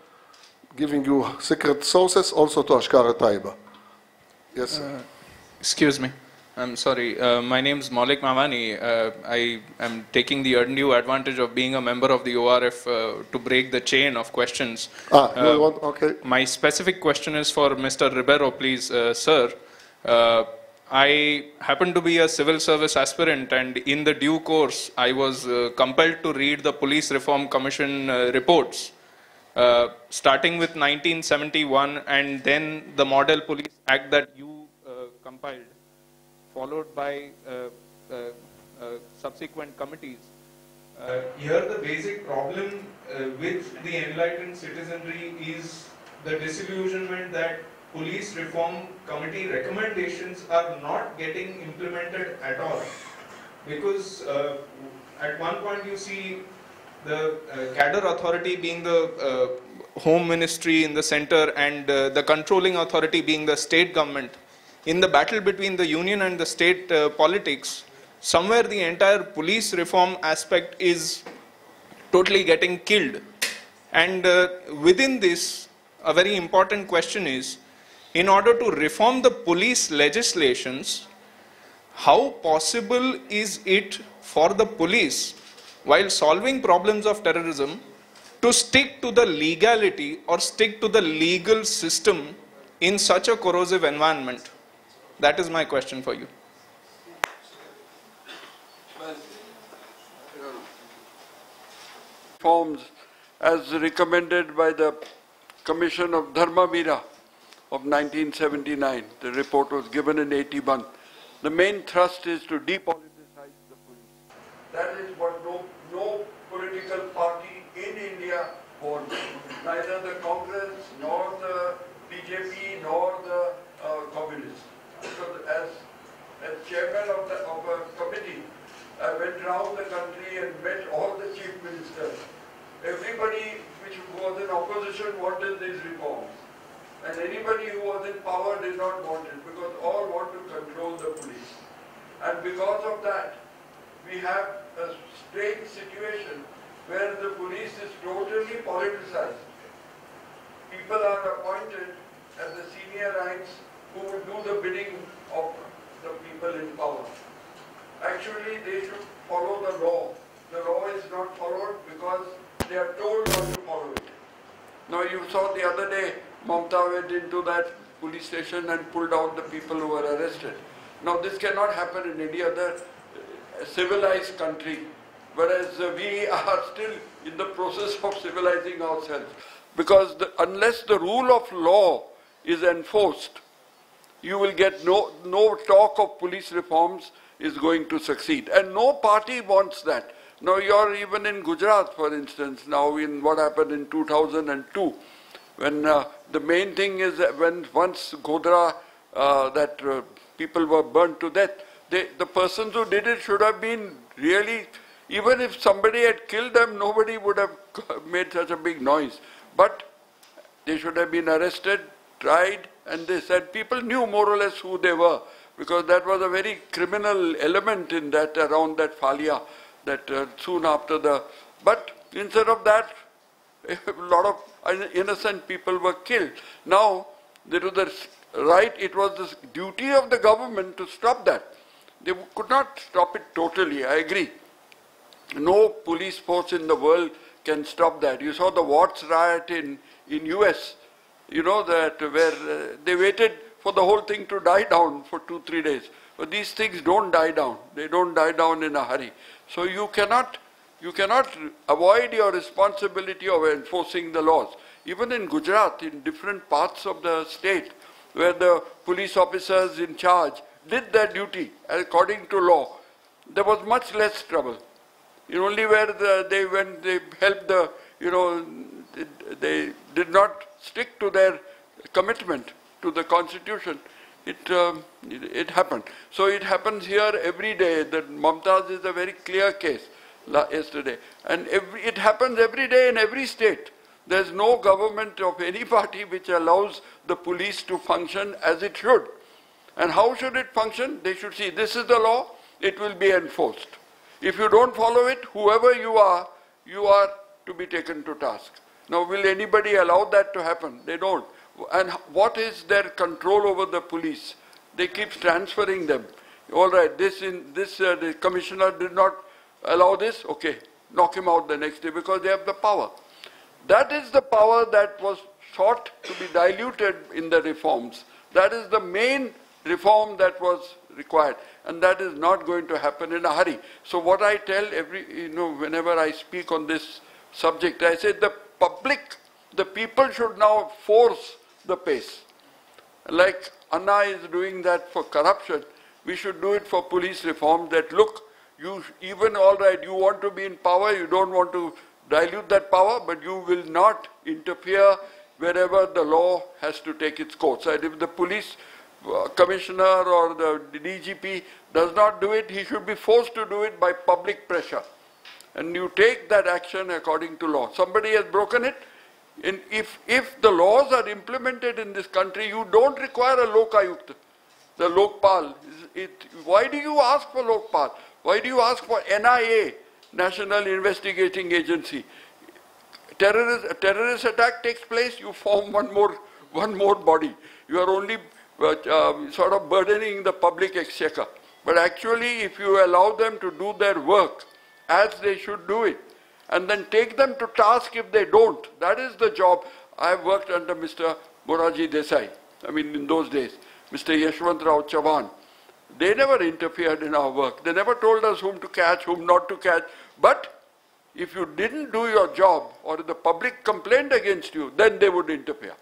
giving you secret sources, also to Ashkar Taiba. Yes, sir. Excuse me. I'm sorry. My name is Maulik Mamani. I am taking the undue advantage of being a member of the ORF to break the chain of questions. Okay. My specific question is for Mr. Ribeiro, please, sir. I happen to be a civil service aspirant, and in the due course, I was compelled to read the Police Reform Commission reports, starting with 1971 and then the Model Police Act that you compiled, followed by subsequent committees. Here the basic problem with the enlightened citizenry is the disillusionment that police reform committee recommendations are not getting implemented at all. Because at one point you see the cadre authority being the home ministry in the center, and the controlling authority being the state government. In the battle between the union and the state politics, somewhere the entire police reform aspect is totally getting killed. And within this, a very important question is, in order to reform the police legislations, how possible is it for the police, while solving problems of terrorism, to stick to the legality or stick to the legal system in such a corrosive environment? That is my question for you. Reforms as recommended by the Commission of Dharmamira of 1979. The report was given in 81. The main thrust is to depoliticize the police. That is what no political party in India wants. Neither the Congress, nor the BJP, nor the Communists. Because as chairman of a committee, I went around the country and met all the chief ministers. Everybody which was in opposition wanted these reforms. And anybody who was in power did not want it, because all want to control the police. And because of that, we have a strange situation where the police is totally politicized. People are appointed at the senior ranks who will do the bidding of the people in power. Actually, they should follow the law. The law is not followed because they are told not to follow it. Now you saw the other day, Mamta went into that police station and pulled out the people who were arrested. Now this cannot happen in any other civilized country, whereas we are still in the process of civilizing ourselves. Because unless the rule of law is enforced, you will get no talk of police reforms is going to succeed. And no party wants that. Now you're even in Gujarat, for instance, now in what happened in 2002, when the main thing is that when once Godhra, people were burnt to death, the persons who did it should have been really, even if somebody had killed them, nobody would have made such a big noise. But they should have been arrested, tried, and they said people knew more or less who they were, because that was a very criminal element in that, around that Falia, that soon after the, but instead of that, a lot of innocent people were killed. Now, there was the right, it was the duty of the government to stop that. They could not stop it totally, I agree. No police force in the world can stop that. You saw the Watts riot in US, you know, that where they waited for the whole thing to die down for 2-3 days. But these things don't die down. They don't die down in a hurry. So you cannot avoid your responsibility of enforcing the laws. Even in Gujarat, in different parts of the state, where the police officers in charge did their duty according to law, there was much less trouble. Only where they helped the, they did not stick to their commitment to the constitution, it happened. So it happens here every day. That Mamtaz is a very clear case yesterday. And it happens every day in every state. There's no government of any party which allows the police to function as it should. And how should it function? They should see this is the law, it will be enforced. If you don't follow it, whoever you are to be taken to task. Now, will anybody allow that to happen? They don't. And what is their control over the police? They keep transferring them. All right, the commissioner did not allow this, okay, knock him out the next day because they have the power. That is the power that was sought to be diluted in the reforms. That is the main reform that was required, and that is not going to happen in a hurry. So what I tell whenever I speak on this subject, I say the people should now force the pace. Like Anna is doing that for corruption, we should do it for police reform, that look, all right, you want to be in power, you don't want to dilute that power, but you will not interfere wherever the law has to take its course. And if the police commissioner or the DGP does not do it, he should be forced to do it by public pressure. And you take that action according to law. Somebody has broken it. And if the laws are implemented in this country, you don't require a Lokayukt, the Lokpal. Why do you ask for Lokpal? Why do you ask for NIA, National Investigating Agency? A terrorist attack takes place, you form one more body. You are only sort of burdening the public exchequer. But actually, if you allow them to do their work as they should do it, and then take them to task if they don't, that is the job. I have worked under Mr. Moraji Desai, in those days, Mr. Yashwant Rao Chavan. They never interfered in our work. They never told us whom to catch, whom not to catch. But if you didn't do your job, or if the public complained against you, then they would interfere.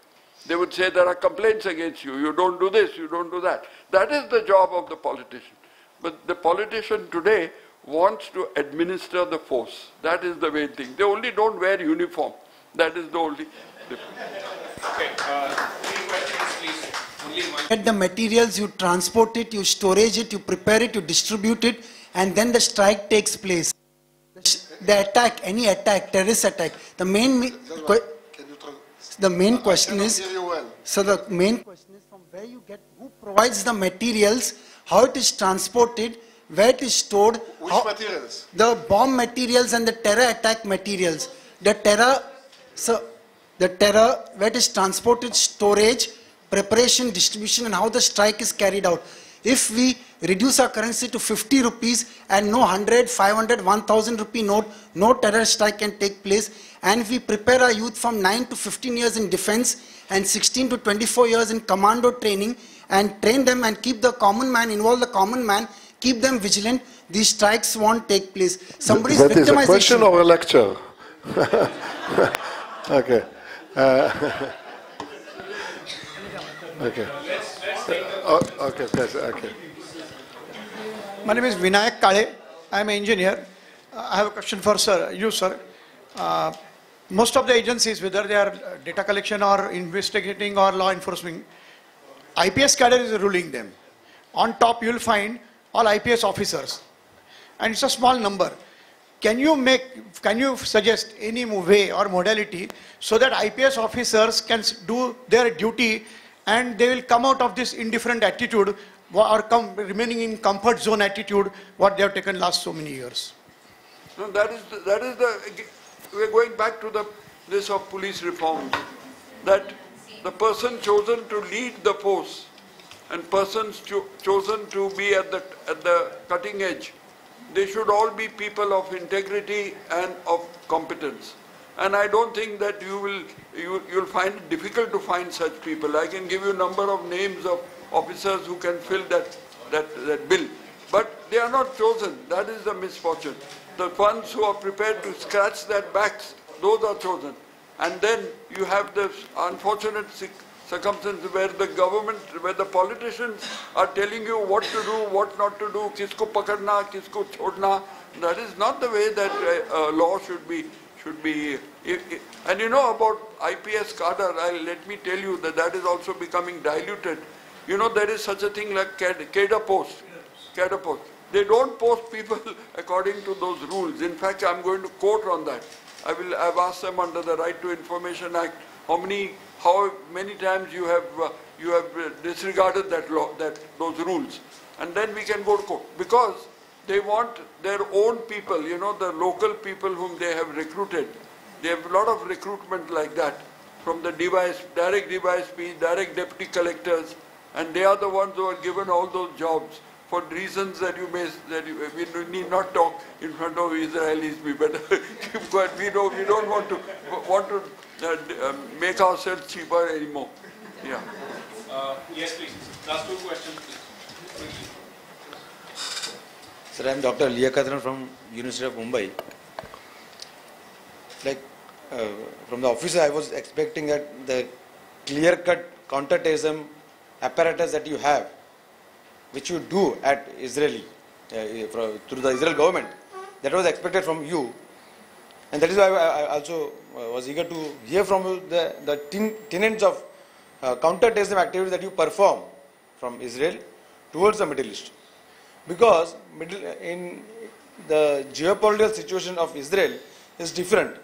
They would say there are complaints against you, you don't do this, you don't do that. That is the job of the politician. But the politician today wants to administer the force. That is the main thing. They only don't wear uniform. That is the only difference. Okay, 3 questions please. Only one. Get the materials, you transport it, you storage it, you prepare it, you distribute it, and then the strike takes place. The attack, any attack, terrorist attack, the main question is, so the main question is from where you get, who provides the materials, how it is transported, where it is stored. Which materials? The bomb materials and the terror attack materials. The terror, where it is transported, storage, preparation, distribution, and how the strike is carried out. If we reduce our currency to 50 rupees and no 100, 500, 1000 rupee note, no terror strike can take place. And if we prepare our youth from 9 to 15 years in defense and 16 to 24 years in commando training and train them and keep the common man, involve the common man, keep them vigilant, these strikes won't take place. Somebody's that is a victimization. question or a lecture? Okay. Okay. Okay. My name is Vinayak Kale. I am an engineer. I have a question for you, sir. Most of the agencies, whether they are data collection or investigating or law enforcement, IPS cadre is ruling them. On top, you will find all IPS officers, and it's a small number. Can you suggest any way or modality so that IPS officers can do their duty and they will come out of this indifferent attitude or remaining in comfort zone attitude what they have taken last so many years? No, we're going back to this of police reforms, that the person chosen to lead the force and persons chosen to be at the cutting edge, they should all be people of integrity and of competence. And I don't think that you'll find it difficult to find such people. I can give you a number of names of officers who can fill that bill. But they are not chosen. That is the misfortune. The ones who are prepared to scratch their backs, those are chosen. And then you have this unfortunate circumstance where the government, where the politicians are telling you what to do, what not to do, kisko pakarna, kisko chodna. That is not the way that law should be. And you know about IPS cadre, let me tell you that is also becoming diluted. You know, there is such a thing like cadre post. They don't post people according to those rules. In fact, I'm going to quote on that. I've asked them under the Right to Information Act how many times you have disregarded those rules, and then we can go to court, because they want their own people, you know, the local people whom they have recruited. They have a lot of recruitment like that from the direct DYSP, direct deputy collectors, and they are the ones who are given all those jobs for reasons that we need not talk in front of Israelis. We better keep quiet. We don't want to make ourselves cheaper anymore. Yeah. Yes, please. Last two questions, please. Sir, I am Dr. Liyakatran from University of Mumbai. From the officer, I was expecting that the clear-cut counter-terrorism apparatus that you have, which you do at Israeli, through the Israel government, that was expected from you. And that is why I also was eager to hear from you the tenets of counter-terrorism activities that you perform from Israel towards the Middle East. Because in the geopolitical situation of Israel is different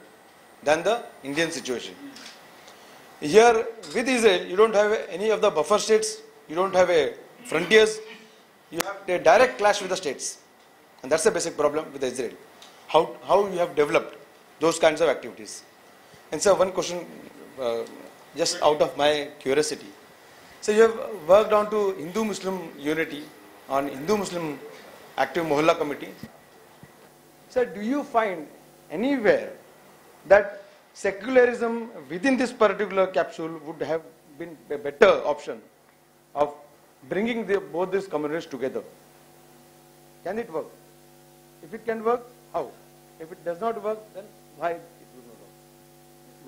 than the Indian situation. Here with Israel, you don't have any of the buffer states, you don't have a frontiers, you have a direct clash with the states. And that's the basic problem with Israel. How you have developed those kinds of activities. And so one question, just out of my curiosity. So you have worked on to Hindu-Muslim unity, on Hindu-Muslim Active Mohalla Committee. So do you find anywhere that secularism within this particular capsule would have been a better option of bringing both these communities together? Can it work? If it can work, how? If it does not work, then why it will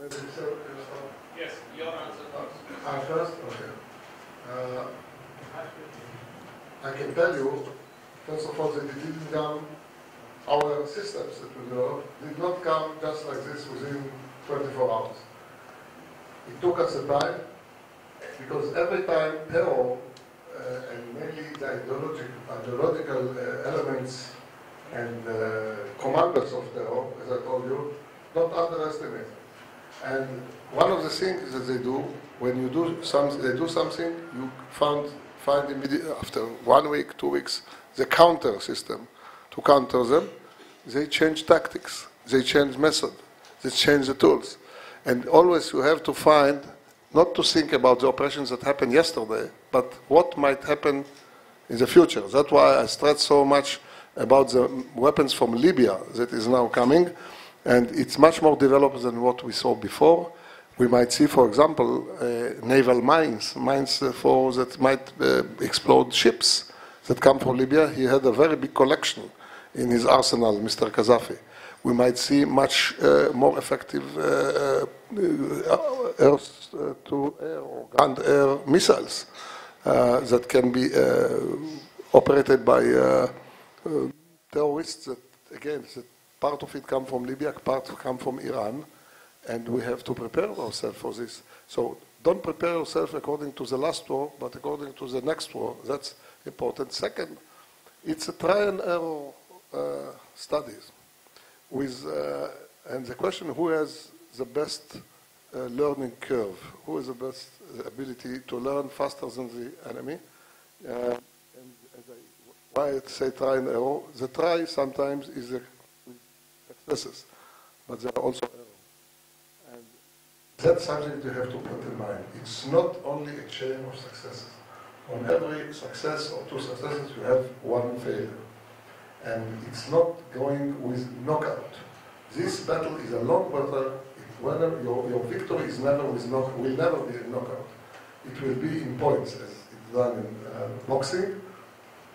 not work? Yes, your answer first. First, okay. I can tell you, first of all, that it didn't come, our systems that we developed did not come just like this within 24 hours. It took us a time, because every time terror, and mainly the ideological elements and commanders of terror, as I told you, don't underestimate it. And one of the things that they do, when you do something, you find immediately after 1 week, 2 weeks, the counter system to counter them. They change tactics, they change method, they change the tools, and always you have to find not to think about the operations that happened yesterday, but what might happen in the future. That's why I stress so much about the weapons from Libya that is now coming, and it's much more developed than what we saw before. We might see, for example, naval mines that might explode ships that come from Libya. He had a very big collection in his arsenal, Mr. Gaddafi. We might see much more effective air-to-air or ground-air missiles that can be operated by terrorists that, again, part of it come from Libya, part come from Iran, and we have to prepare ourselves for this. So don't prepare yourself according to the last war, but according to the next war. That's important. Second, it's a try and error studies. And the question, who has the best learning curve? Who has the best ability to learn faster than the enemy? Why I say try and error? The try sometimes is successes, but there are also errors. And that's something you have to put in mind. It's not only a chain of successes. On every success or two successes, you have one failure. And it's not going with knockout. This battle is a long battle. Your victory is will never be a knockout. It will be in points, as it's done in boxing,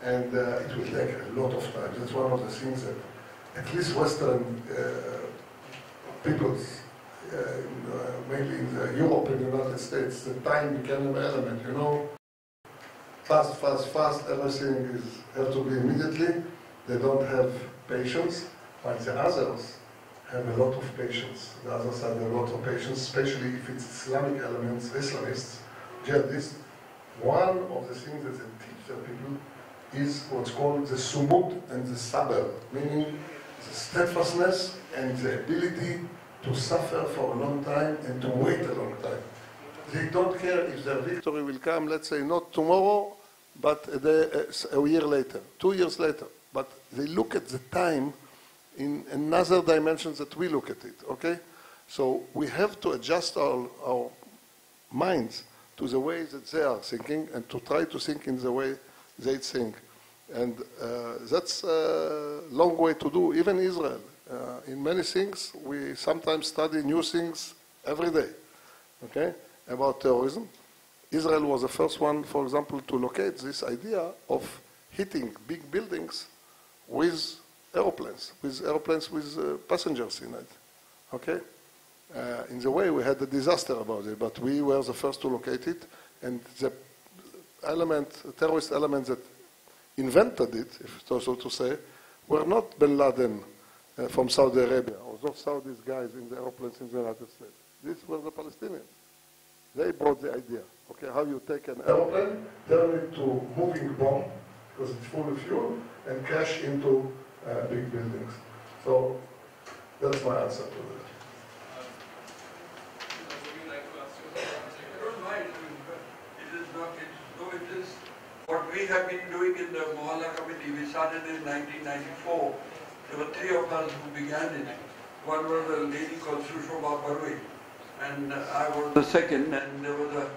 and it will take a lot of time. That's one of the things that at least Western peoples, mainly in Europe and the United States, the time became an element. You know, fast, everything has to be immediately. They don't have patience, while the others have a lot of patience. The others have a lot of patience, especially if it's Islamic elements, Islamists, jihadists. One of the things that they teach the people is what's called the sumud and the sabr, meaning the steadfastness and the ability to suffer for a long time and to wait a long time. They don't care if their victory will come, let's say, not tomorrow, but a year later, 2 years later. But they look at the time in another dimension that we look at it, okay? So we have to adjust our minds to the way that they are thinking and to try to think in the way they think. And that's a long way to do, even Israel. In many things, we sometimes study new things every day, okay, about terrorism. Israel was the first one, for example, to locate this idea of hitting big buildings with airplanes with passengers in it, okay? In the way, we had a disaster about it, but we were the first to locate it, and the terrorist element that invented it, so to say, were not bin Laden from Saudi Arabia, or those Saudi guys in the airplanes in the United States. These were the Palestinians. They brought the idea, okay, how you take an airplane, turn it to moving bomb, because it's full of fuel, and crash into big buildings. So that's my answer to that. Would you like to ask your question? I don't mind. It is not, it is what we have been doing in the Mohalla Committee. We started in 1994. There were 3 of us who began it. One was a lady called Sushoma Barwe, and I was the second, and there was the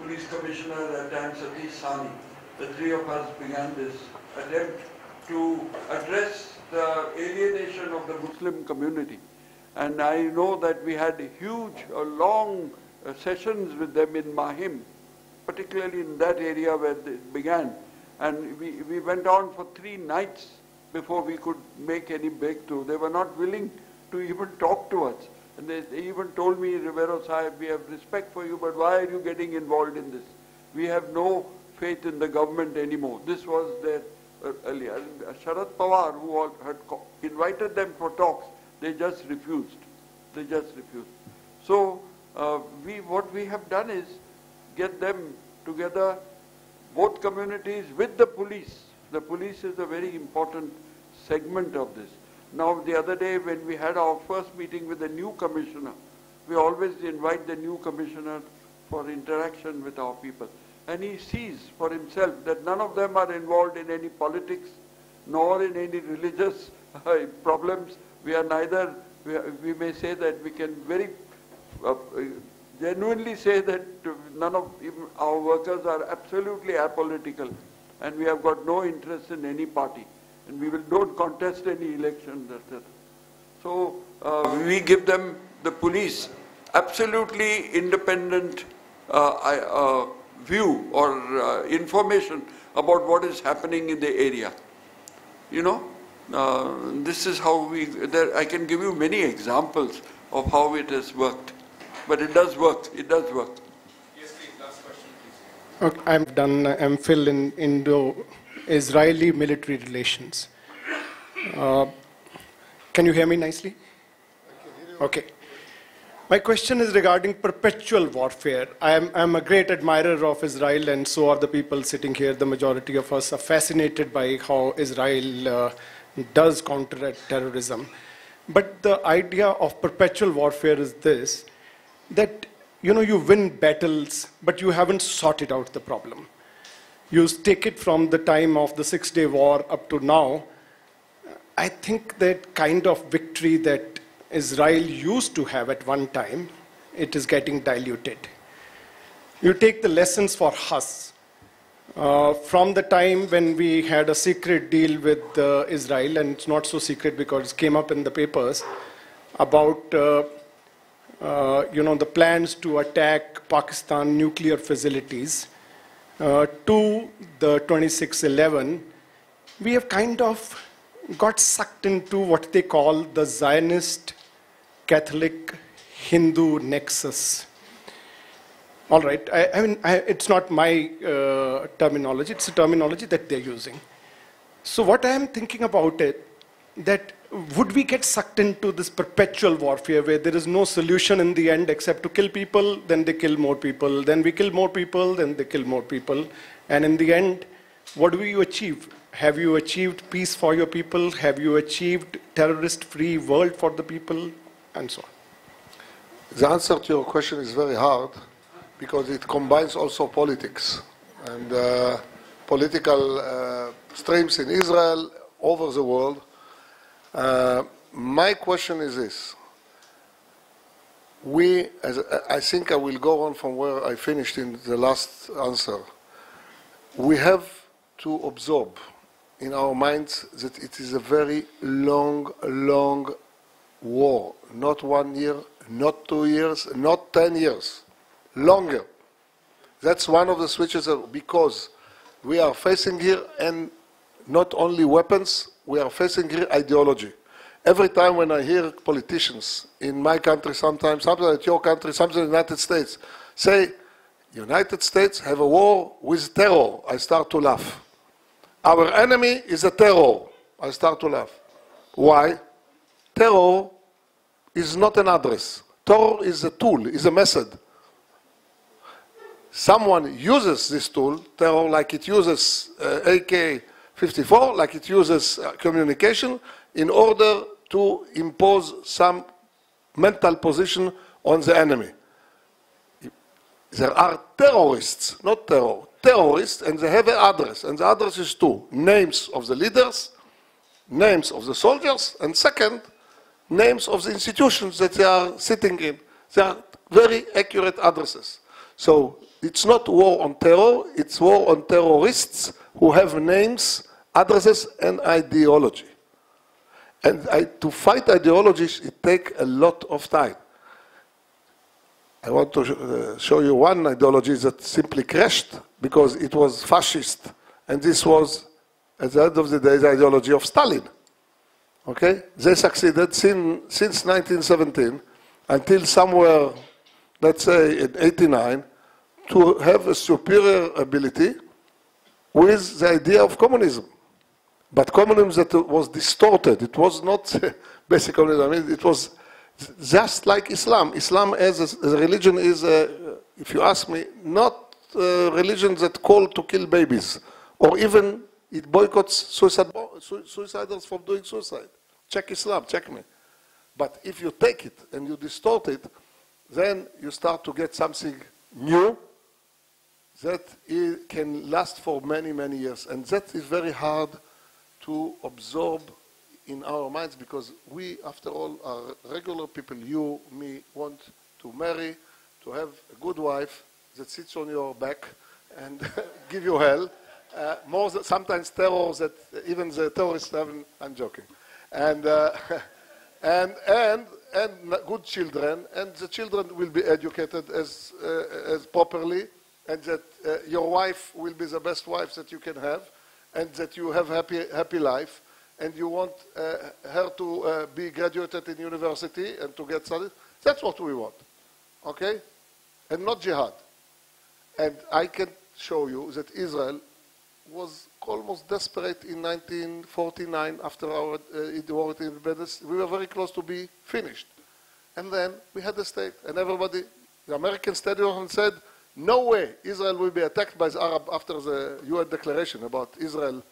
police commissioner at the time, Satish Sani. The 3 of us began this attempt to address the alienation of the Muslim community. And I know that we had huge, long sessions with them in Mahim, particularly in that area where it began. And we went on for 3 nights before we could make any breakthrough. They were not willing to even talk to us. And they even told me, Rivero Sahib, we have respect for you, but why are you getting involved in this? We have no faith in the government anymore. This was their earlier. Sharad Pawar, who had invited them for talks, they just refused. They just refused. So what we have done is get them together, both communities with the police. The police is a very important segment of this. Now, the other day when we had our first meeting with the new commissioner, we always invite the new commissioner for interaction with our people. And he sees for himself that none of them are involved in any politics, nor in any religious problems. We are neither, we may say that we can very genuinely say that none of our workers are absolutely apolitical, and we have got no interest in any party, and we don't contest any elections, etc. So we give them, the police, absolutely independent view or information about what is happening in the area. You know, this is how I can give you many examples of how it has worked. But it does work, it does work. Yes, please, last question, please. Okay, I've done MPhil in Indo-Israeli military relations. Can you hear me nicely? Okay. My question is regarding perpetual warfare. I'm a great admirer of Israel, and so are the people sitting here. The majority of us are fascinated by how Israel does counter terrorism. But the idea of perpetual warfare is this, that you win battles, but you haven't sorted out the problem. You take it from the time of the Six-Day War up to now. I think that kind of victory that Israel used to have at one time, it is getting diluted. You take the lessons for us. From the time when we had a secret deal with Israel, and it's not so secret because it came up in the papers, about the plans to attack Pakistan nuclear facilities, to the 26/11, we have kind of got sucked into what they call the Zionist Catholic Hindu nexus. All right, it's not my terminology, it's a terminology that they're using. So what I am thinking about it, that would we get sucked into this perpetual warfare where there is no solution in the end except to kill people, then they kill more people, then we kill more people, then they kill more people, and in the end, what do you achieve? Have you achieved peace for your people? Have you achieved terrorist-free world for the people? And so on. The answer to your question is very hard because it combines also politics and political streams in Israel, over the world. My question is this. I think I will go on from where I finished in the last answer. We have to absorb in our minds that it is a very long war. Not 1 year, not 2 years, not 10 years. Longer. That's one of the switches because we are facing here, and not only weapons, we are facing here ideology. Every time when I hear politicians in my country, sometimes at your country, sometimes in the United States, say, United States have a war with terror, I start to laugh. Our enemy is a terror, I start to laugh. Why? Terror is not an address. Terror is a tool, is a method. Someone uses this tool, terror, like it uses AK-54, like it uses communication, in order to impose some mental position on the enemy. There are terrorists, not terror, terrorists, and they have an address, and the address is two: names of the leaders, names of the soldiers, and second, names of the institutions that they are sitting in. They are very accurate addresses. So it's not war on terror, it's war on terrorists who have names, addresses, and ideology. And to fight ideologies, it takes a lot of time. I want to show you one ideology that simply crashed because it was fascist. And this was, at the end of the day, the ideology of Stalin. Okay? They succeeded since 1917 until somewhere, let's say in 89, to have a superior ability with the idea of communism. But communism that was distorted. It was not basic communism. I mean, it was just like Islam. Islam as a religion is, if you ask me, not a religion that call to kill babies. Or even it boycotts suicidals from doing suicide. Check Islam, check me. But if you take it and you distort it, then you start to get something new that it can last for many, many years. And that is very hard to absorb in our minds because we, after all, are regular people. You, me, want to marry, to have a good wife that sits on your back and give you hell. More sometimes terrors that even the terrorists haven't. I'm joking, and good children, and the children will be educated as properly, and that your wife will be the best wife that you can have, and that you have happy life, and you want her to be graduated in university and to get studied. That's what we want, okay, and not jihad. And I can show you that Israel was almost desperate in 1949 after our war with independence. We were very close to be finished. And then we had a state, and everybody, the Americans stood up and said, no way Israel will be attacked by the Arab after the UN declaration about Israel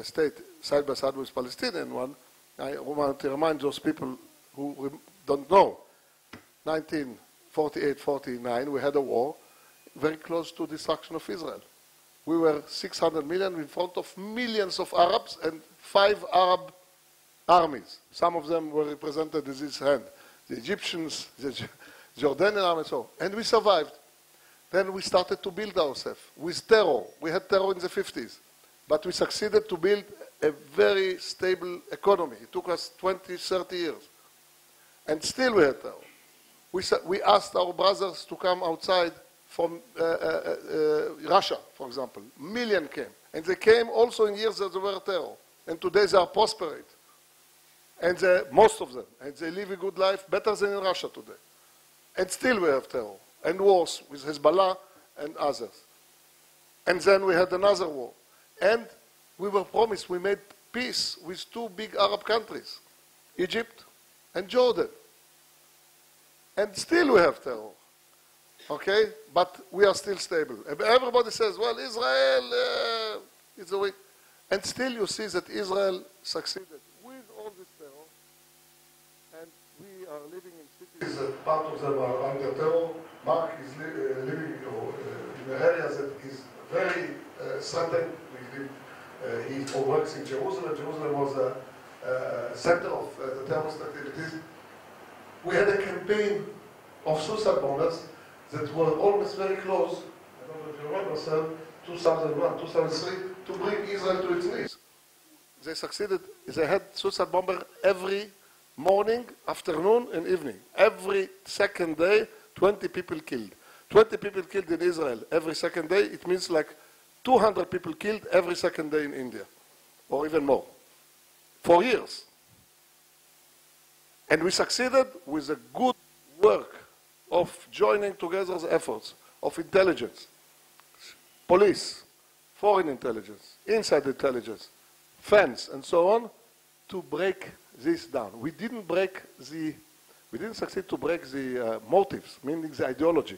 state side by side with Palestinian one. I want to remind those people who don't know, 1948-49, we had a war very close to destruction of Israel. We were 600 million in front of millions of Arabs and 5 Arab armies. Some of them were represented in this hand. The Egyptians, the Jordanian army, and so on. And we survived. Then we started to build ourselves with terror. We had terror in the 50s. But we succeeded to build a very stable economy. It took us 20, 30 years. And still we had terror. We asked our brothers to come outside from Russia, for example. Million came. And they came also in years that there were terror. And today they are prosperous. And most of them. And they live a good life, better than in Russia today. And still we have terror. And wars with Hezbollah and others. And then we had another war. And we were promised, we made peace with 2 big Arab countries, Egypt and Jordan. And still we have terror. Okay? But we are still stable. Everybody says, well, Israel is a weak. And still you see that Israel succeeded with all this terror. And we are living in cities, part of them are under terror. Mark is living in an area that is very threatened. He works in Jerusalem. Jerusalem was a center of the terrorist activities. We had a campaign of suicide bombers that were almost very close, I don't know if you remember, sir, 2001, 2003, to bring Israel to its knees. They succeeded. They had suicide bomber every morning, afternoon, and evening. Every second day, 20 people killed. 20 people killed in Israel every second day. It means like 200 people killed every second day in India, or even more, for years. And we succeeded with the good work of joining together the efforts of intelligence, police, foreign intelligence, inside intelligence, fence, and so on, to break this down. We didn't succeed to break the motives, meaning the ideology.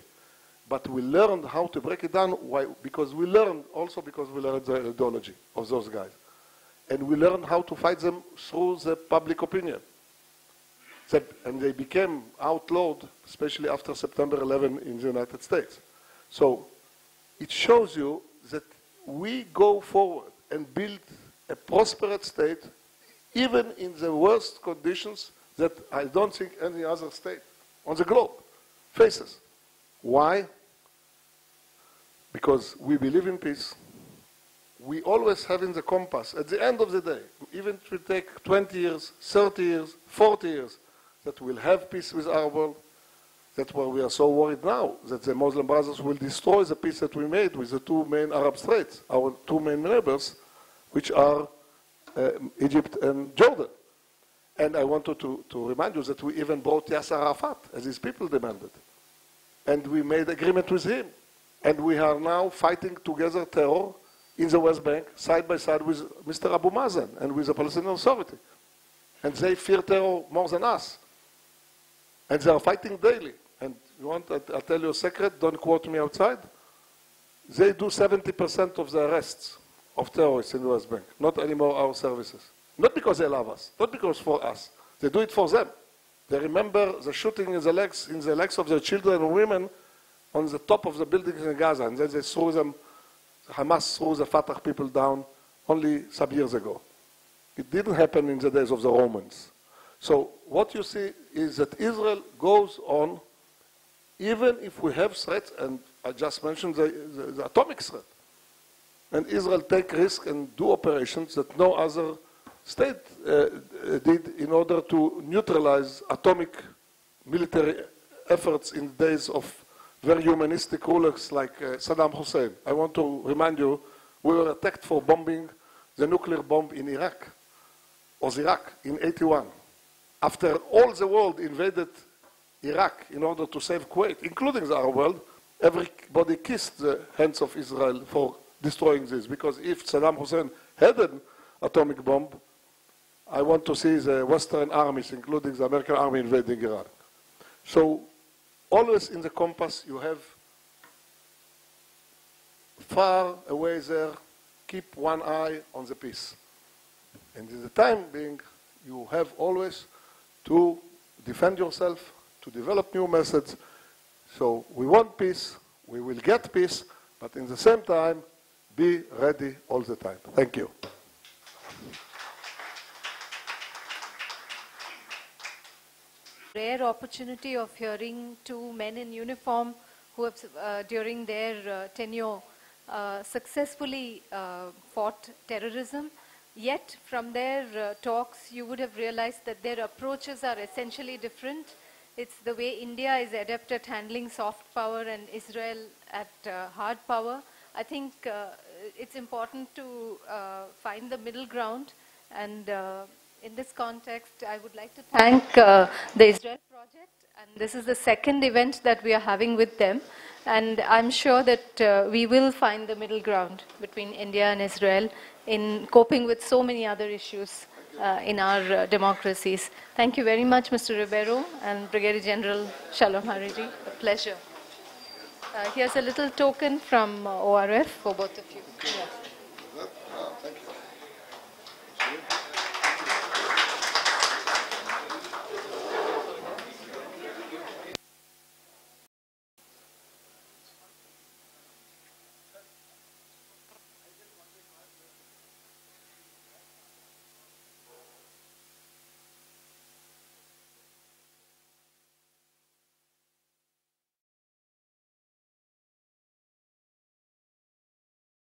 But we learned how to break it down. Why? Because we learned the ideology of those guys. And we learned how to fight them through the public opinion. And they became outlawed, especially after September 11 in the United States. So it shows you that we go forward and build a prosperous state, even in the worst conditions that I don't think any other state on the globe faces. Why? Because we believe in peace. We always have in the compass, at the end of the day, even if it take 20 years, 30 years, 40 years, that we'll have peace with our world. That's why we are so worried now, that the Muslim brothers will destroy the peace that we made with the 2 main Arab states, our 2 main neighbors, which are Egypt and Jordan. And I wanted to remind you that we even brought Yasser Arafat, as his people demanded. And we made agreement with him. And we are now fighting together terror in the West Bank, side by side with Mr. Abu Mazen and with the Palestinian Authority. And they fear terror more than us. And they are fighting daily. And you want, I'll tell you a secret, don't quote me outside. They do 70% of the arrests of terrorists in the West Bank, not anymore our services. Not because they love us, not because for us. They do it for them. They remember the shooting in the legs of their children and women on the top of the buildings in Gaza, and then they threw them, Hamas threw the Fatah people down only some years ago. It didn't happen in the days of the Romans. So what you see is that Israel goes on even if we have threats, and I just mentioned the atomic threat, and Israel take risk and do operations that no other state did in order to neutralize atomic military efforts in the days of very humanistic rulers like Saddam Hussein. I want to remind you, we were attacked for bombing the nuclear bomb in Iraq, in 81. After all the world invaded Iraq in order to save Kuwait, including the Arab world, everybody kissed the hands of Israel for destroying this. Because if Saddam Hussein had an atomic bomb, I want to see the Western armies, including the American army, invading Iraq. So always in the compass, you have far away there, keep one eye on the peace. And in the time being, you have always to defend yourself, to develop new methods. So we want peace, we will get peace, but in the same time, be ready all the time. Thank you. Rare opportunity of hearing two men in uniform who have, during their tenure, successfully fought terrorism. Yet, from their talks, you would have realized that their approaches are essentially different. It's the way India is adept at handling soft power and Israel at hard power. I think it's important to find the middle ground, and in this context, I would like to thank the Israel Project, and this is the second event that we are having with them, and I'm sure that we will find the middle ground between India and Israel in coping with so many other issues in our democracies. Thank you very much, Mr. Ribeiro and Brigadier General Shalom Hariri. A pleasure. Here's a little token from ORF for both of you.